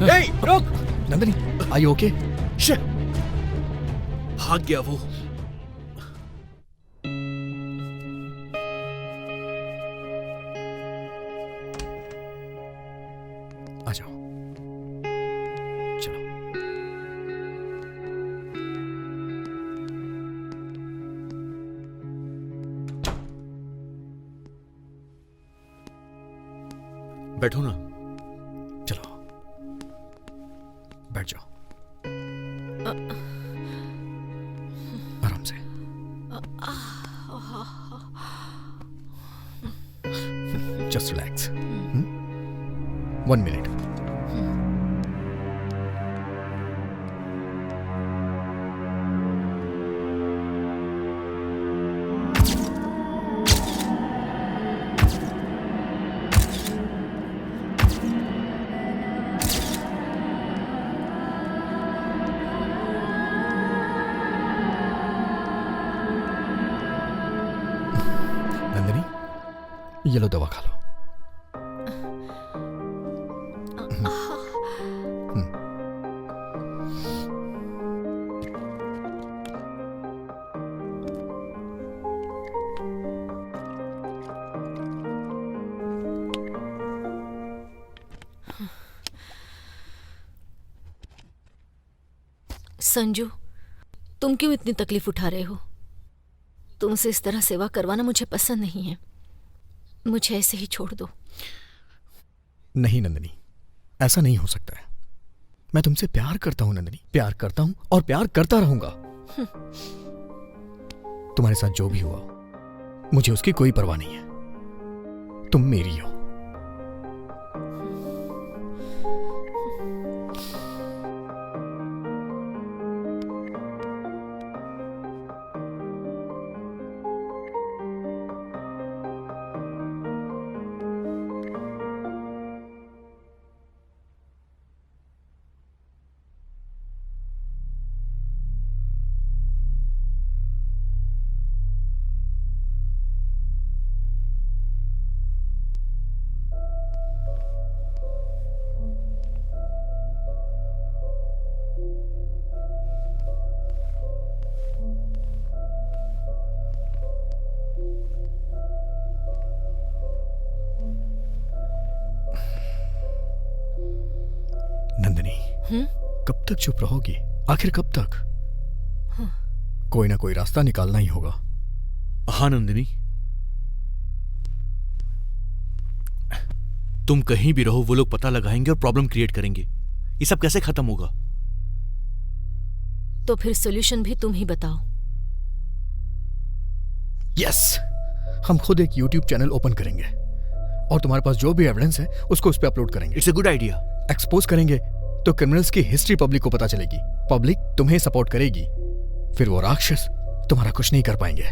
Speaker 4: Hey, रुक! Nandini, are you okay?
Speaker 6: Shit! भाग गया वो।
Speaker 4: आ जाओ। चलो।
Speaker 6: बैठो ना।
Speaker 4: चलो। बैठ जाओ। आराम से। Just relax. 1 minute. नंदनी, ये लो दवा खा लो।
Speaker 2: संजू, तुम क्यों इतनी तकलीफ उठा रहे हो? तुमसे इस तरह सेवा करवाना मुझे पसंद नहीं है। मुझे ऐसे ही छोड़ दो।
Speaker 4: नहीं नंदनी, ऐसा नहीं हो सकता है। मैं तुमसे प्यार करता हूं नंदनी, प्यार करता हूं और प्यार करता रहूंगा। तुम्हारे साथ जो भी हुआ, मुझे उसकी कोई परवाह नहीं है। तुम मेरी हो। कब तक चुप रहोगी? आखिर कब तक? कोई ना कोई रास्ता निकालना ही होगा।
Speaker 9: हाँ नंदिनी, तुम कहीं भी रहो वो लोग पता लगाएंगे और प्रॉब्लम क्रिएट करेंगे। ये सब कैसे खत्म होगा?
Speaker 2: तो फिर सॉल्यूशन भी तुम ही बताओ।
Speaker 4: यस, हम खुद एक YouTube चैनल ओपन करेंगे और तुम्हारे पास जो भी एविडेंस है उसको उस पर अपलोड करेंगे।
Speaker 9: It's a good idea.
Speaker 4: Expose करेंगे तो क्रिमिनल्स की हिस्ट्री पब्लिक को पता चलेगी, पब्लिक तुम्हें सपोर्ट करेगी, फिर वो राक्षस तुम्हारा कुछ नहीं कर पाएंगे।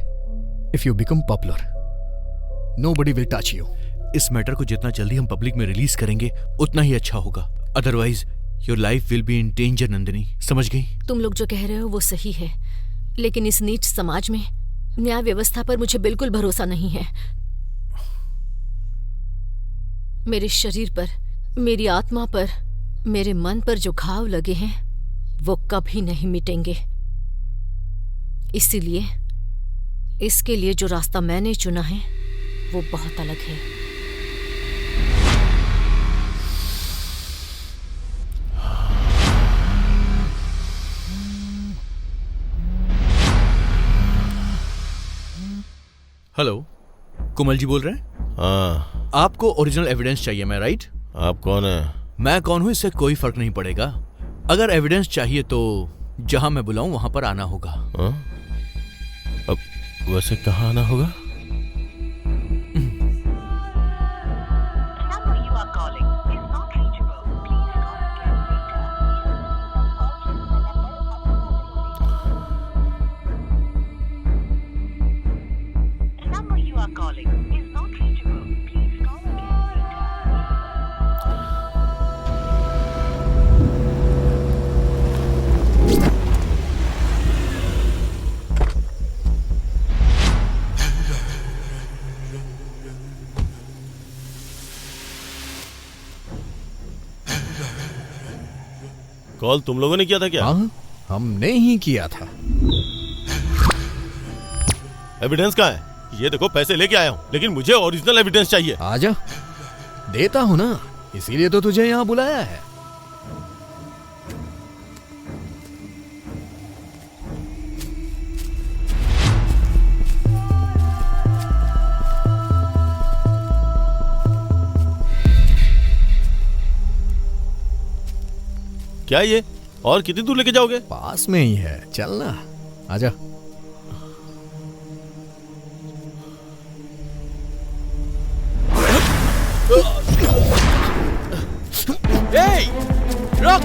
Speaker 4: If you become popular, nobody will touch you.
Speaker 9: इस मैटर को जितना जल्दी हम पब्लिक में रिलीज करेंगे उतना ही अच्छा होगा, otherwise your life will be in danger. Nandini, समझ गई?
Speaker 2: तुम लोग जो कह रहे हो वो सही है, लेकिन इस नीच समाज में न्याय व्यवस्था पर मुझे बिल्कुल भरोसा नहीं है। मेरे शरीर पर, मेरी आत्मा पर, मेरे मन पर जो घाव लगे हैं वो कभी नहीं मिटेंगे। इसीलिए इसके लिए जो रास्ता मैंने चुना है वो बहुत अलग है।
Speaker 9: हेलो, कुमल जी बोल रहे हैं?
Speaker 1: हाँ।
Speaker 9: आपको ओरिजिनल एविडेंस चाहिए, मैं राइट?
Speaker 1: आप कौन है?
Speaker 9: मैं कौन हूं इससे कोई फर्क नहीं पड़ेगा। अगर एविडेंस चाहिए तो जहां मैं बुलाऊं वहां पर आना होगा।
Speaker 1: हाँ? अब वैसे कहाँ आना होगा? कॉल तुम लोगों ने किया था क्या?
Speaker 4: हाँ, हमने ही किया था।
Speaker 10: एविडेंस कहाँ है? ये देखो, पैसे लेके आया हूँ, लेकिन मुझे ओरिजिनल एविडेंस चाहिए।
Speaker 4: आजा, देता हूँ ना, इसीलिए तो तुझे यहाँ बुलाया है।
Speaker 10: क्या ये? और कितनी दूर लेके जाओगे?
Speaker 4: पास में ही है, चलना, आजा।
Speaker 9: रुक!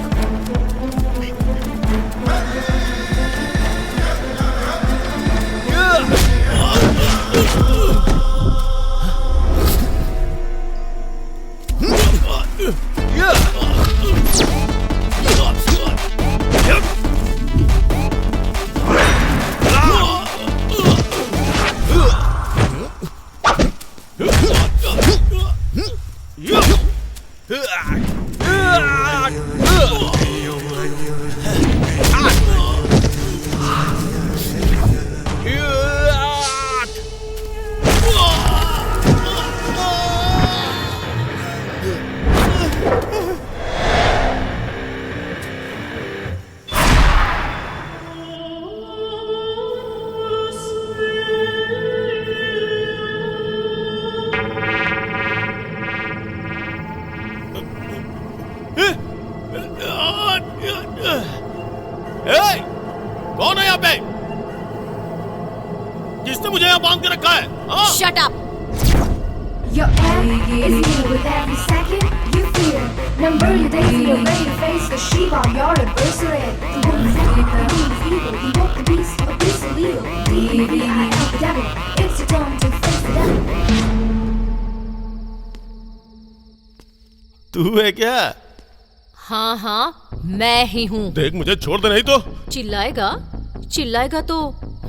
Speaker 10: कौन है यहाँ पे? किसने मुझे यहाँ बांध के रखा है?
Speaker 2: Shut up!
Speaker 13: Your end is near with every second you fear. Number your days, you're ready to face the Shiva, your adversary. You won't resist the means evil, you won't the beast, a beast illegal. D-E-V-I of the devil, it's your time to face the devil.
Speaker 10: तू है क्या?
Speaker 2: हाँ हाँ, मैं ही हूँ।
Speaker 10: देख, मुझे छोड़ दे, नहीं तो।
Speaker 2: चिल्लाएगा तो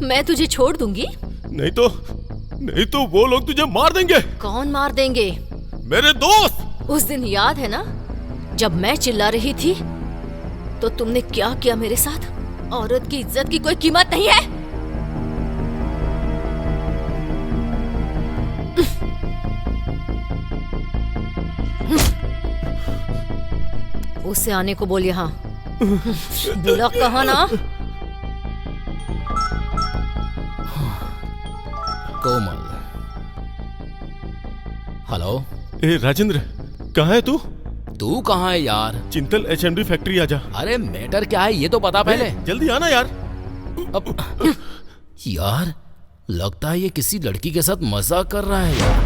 Speaker 2: मैं तुझे छोड़ दूंगी।
Speaker 10: नहीं तो वो लोग तुझे मार देंगे।
Speaker 2: कौन मार देंगे?
Speaker 10: मेरे दोस्त।
Speaker 2: उस दिन याद है ना, जब मैं चिल्ला रही थी तो तुमने क्या किया मेरे साथ? औरत की इज्जत की कोई कीमत नहीं है। उसे आने को बोल यहाँ। बुला कहा ना।
Speaker 3: कोमल। हेलो।
Speaker 10: ए राजेंद्र, कहाँ है तू?
Speaker 3: तू कहाँ है यार?
Speaker 10: चिंतल HMD फैक्ट्री आजा।
Speaker 3: अरे मैटर क्या है ये तो बता पहले।
Speaker 10: जल्दी आना यार।
Speaker 3: अब यार लगता है ये किसी लड़की के साथ मजाक कर रहा है यार।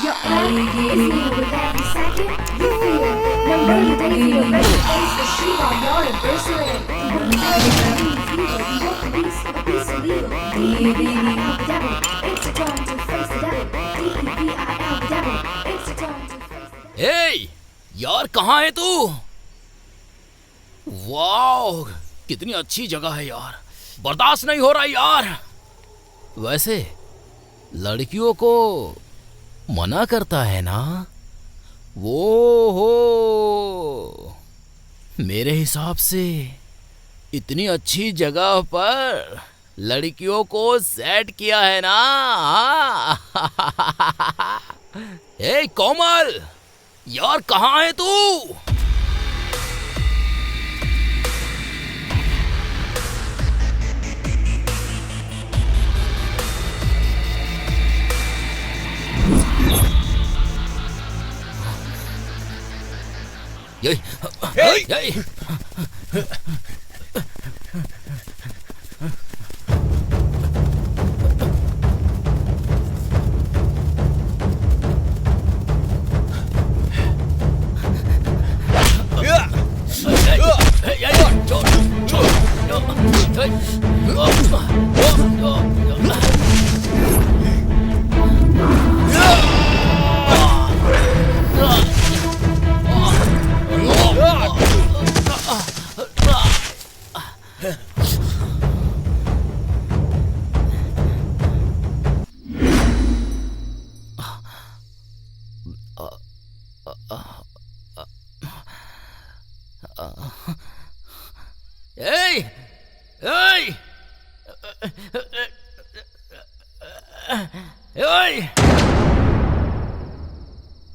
Speaker 13: Your heart is beating with every second you feel it. No waiting for your ready face to shoot on your adversary.
Speaker 3: ए यार कहाँ है तू? वाओ कितनी अच्छी जगह है यार, बर्दाश्त नहीं हो रहा यार। वैसे लड़कियों को मना करता है ना वो हो। मेरे हिसाब से इतनी अच्छी जगह पर लड़कियों को सेट किया है ना। ए कोमल यार कहाँ है तू?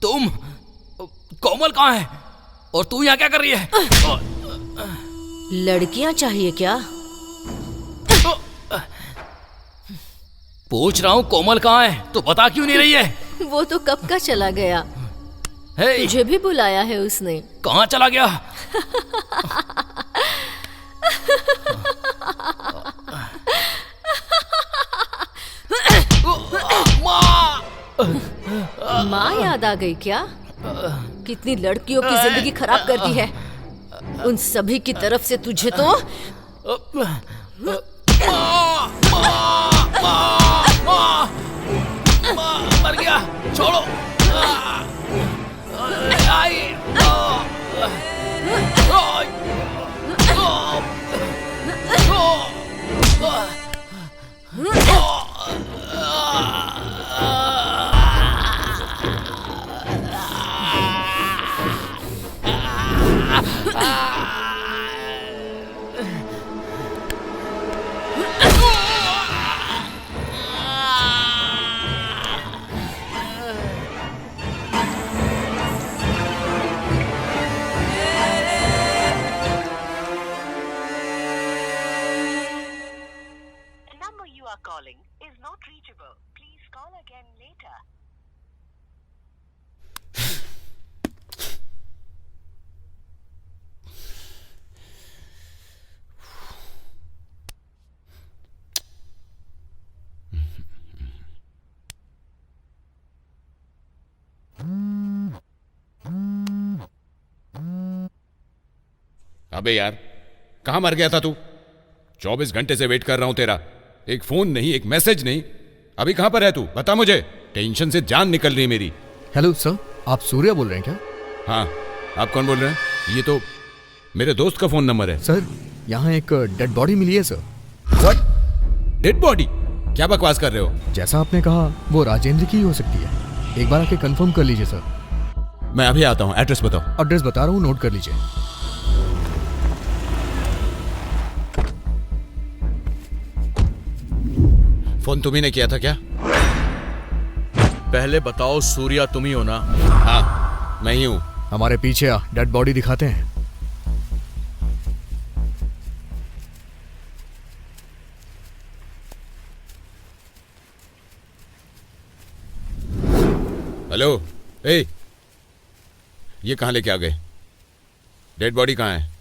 Speaker 3: तुम कोमल कहाँ है और तू यहाँ क्या कर रही है?
Speaker 2: लड़कियां चाहिए क्या?
Speaker 3: पूछ रहा हूँ कोमल कहाँ है, तो बता क्यों नहीं रही है?
Speaker 2: वो तो कब का चला गया। तुझे भी बुलाया है उसने।
Speaker 3: कहाँ चला गया?
Speaker 2: माँ याद आ गई क्या? कितनी लड़कियों की जिंदगी खराब कर दी है। उन सभी की तरफ से तुझे तो
Speaker 3: मर गया, छोड़ो।
Speaker 14: calling is not reachable. Please call again later.
Speaker 1: अबे यार, कहाँ मर गया था तू? 24 घंटे से वेट कर रहा हूं तेरा। एक फोन नहीं, एक मैसेज नहीं। अभी कहाँ पर है तू? बता मुझे, टेंशन से जान निकल रही है मेरी।
Speaker 4: हेलो सर, आप सूर्या बोल रहे हैं क्या?
Speaker 1: हाँ, आप कौन बोल रहे हैं? ये तो मेरे दोस्त का फोन नंबर है।
Speaker 4: सर, यहाँ एक डेड बॉडी मिली है सर।
Speaker 1: व्हाट? Dead body? क्या बकवास कर रहे हो?
Speaker 4: जैसा आपने कहा, वो राजेंद्र की ही हो सकती है। एक बार आके कंफर्म कर लीजिए सर।
Speaker 1: मैं अभी आता हूँ, एड्रेस बताओ।
Speaker 4: एड्रेस बता रहा हूँ, नोट कर लीजिए।
Speaker 1: फोन तुम्ही ने किया था क्या?
Speaker 9: पहले बताओ, सूर्या तुम ही हो ना?
Speaker 1: हाँ, मैं ही हूँ।
Speaker 4: हमारे पीछे आ, डेड बॉडी दिखाते हैं।
Speaker 1: हेलो, ए, ये कहाँ लेके आ गए? डेड बॉडी कहाँ है?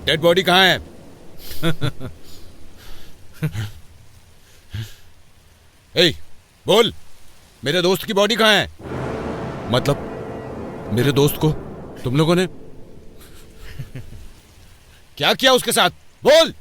Speaker 1: डेड बॉडी कहाँ है? ए, बोल, मेरे दोस्त की बॉडी कहाँ है? मतलब मेरे दोस्त को तुम लोगों ने क्या किया उसके साथ? बोल।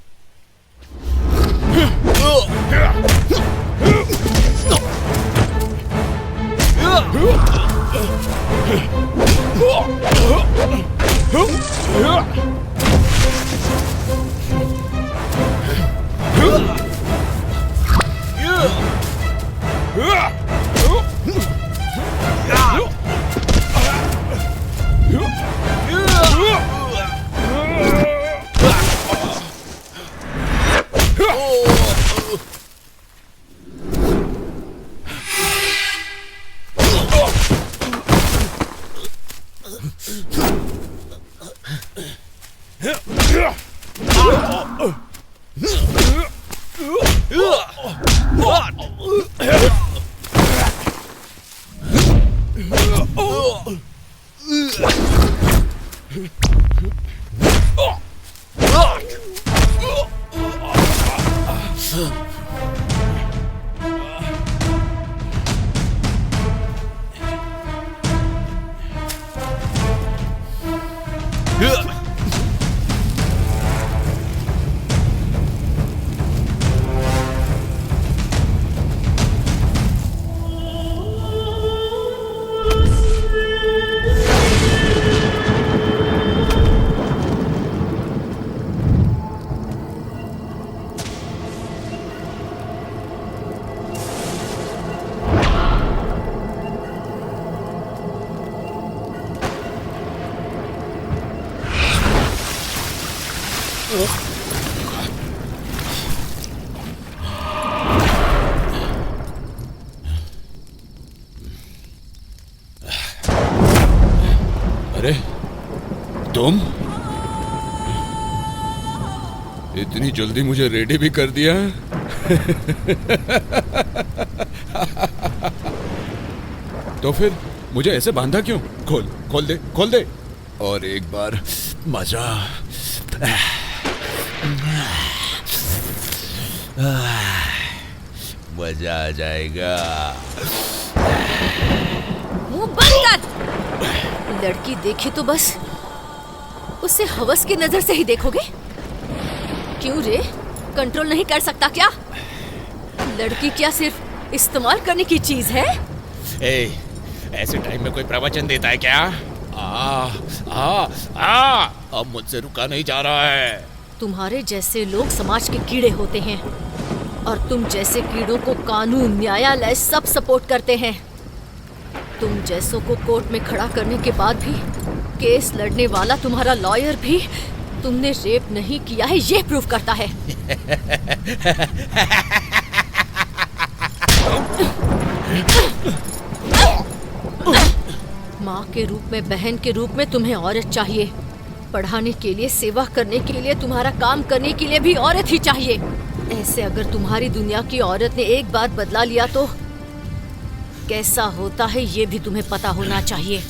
Speaker 1: अरे तुम इतनी जल्दी मुझे रेडी भी कर दिया? तो फिर मुझे ऐसे बांधा क्यों? खोल दे और एक बार मजा। मजा आ जाएगा।
Speaker 2: मुंह बंद कर। लड़की देखी तो बस उसे हवस की नजर से ही देखोगे? क्यों रे, कंट्रोल नहीं कर सकता क्या? लड़की क्या सिर्फ इस्तेमाल करने की चीज है?
Speaker 1: ऐसे टाइम में कोई प्रवचन देता है क्या? अब मुझसे रुका नहीं जा रहा है।
Speaker 2: तुम्हारे जैसे लोग समाज के कीड़े होते हैं और तुम जैसे कीड़ों को कानून, न्यायालय सब सपोर्ट करते हैं। तुम जैसों को कोर्ट में खड़ा करने के बाद भी केस लड़ने वाला तुम्हारा लॉयर भी तुमने रेप नहीं किया है ये प्रूफ करता है। माँ के रूप में, बहन के रूप में तुम्हें औरत चाहिए। पढ़ाने के लिए, सेवा करने के लिए, तुम्हारा काम करने के लिए भी औरत ही चाहिए। ऐसे अगर तुम्हारी दुनिया की औरत ने एक बात बदला लिया तो कैसा होता है ये भी तुम्हें पता होना चाहिए।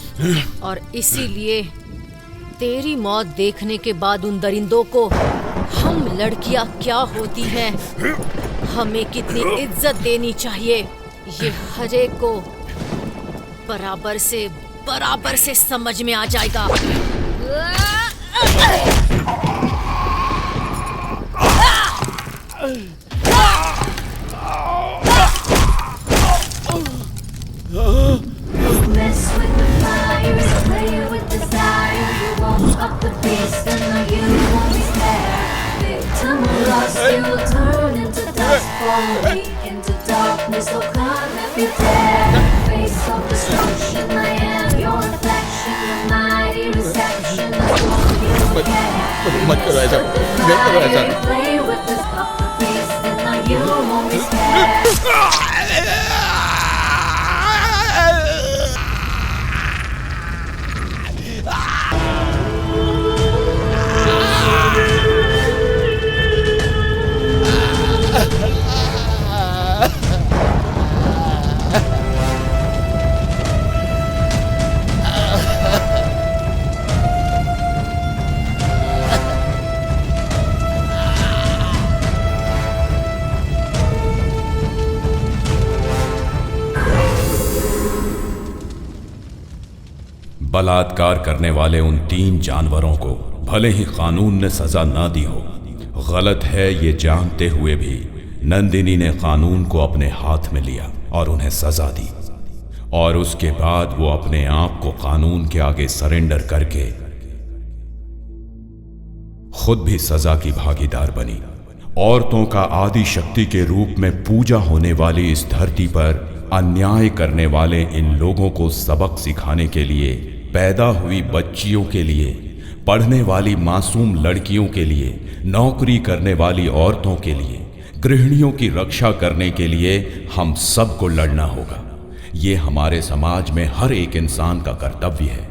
Speaker 2: और इसीलिए तेरी मौत देखने के बाद उन दरिंदों को हम लड़कियां क्या होती हैं, हमें कितनी इज्जत देनी चाहिए, ये हर एक को बराबर से बराबर से समझ में आ जाएगा।
Speaker 13: Mess with the fire, play with desire. You won't up the beast, and now you won't be spared. Victim or lost, you will turn into dust. Fall weak into darkness, so come if you dare. Face of destruction, I am your reflection. The mighty reception, that's all you get.
Speaker 1: मत करो ऐसा, मत करो ऐसा।
Speaker 13: Play with this up the beast, and now you won't be spared.
Speaker 1: बलात्कार करने वाले उन 3 जानवरों को भले ही कानून ने सजा ना दी हो, गलत है ये जानते हुए भी नंदिनी ने कानून को अपने हाथ में लिया और उन्हें सजा दी। और उसके बाद वो अपने आप को कानून के आगे सरेंडर करके खुद भी सजा की भागीदार बनी। औरतों का आदि शक्ति के रूप में पूजा होने वाली इस धरती पर अन्याय करने वाले इन लोगों को सबक सिखाने के लिए, पैदा हुई बच्चियों के लिए, पढ़ने वाली मासूम लड़कियों के लिए, नौकरी करने वाली औरतों के लिए, गृहिणियों की रक्षा करने के लिए हम सबको लड़ना होगा। ये हमारे समाज में हर एक इंसान का कर्तव्य है।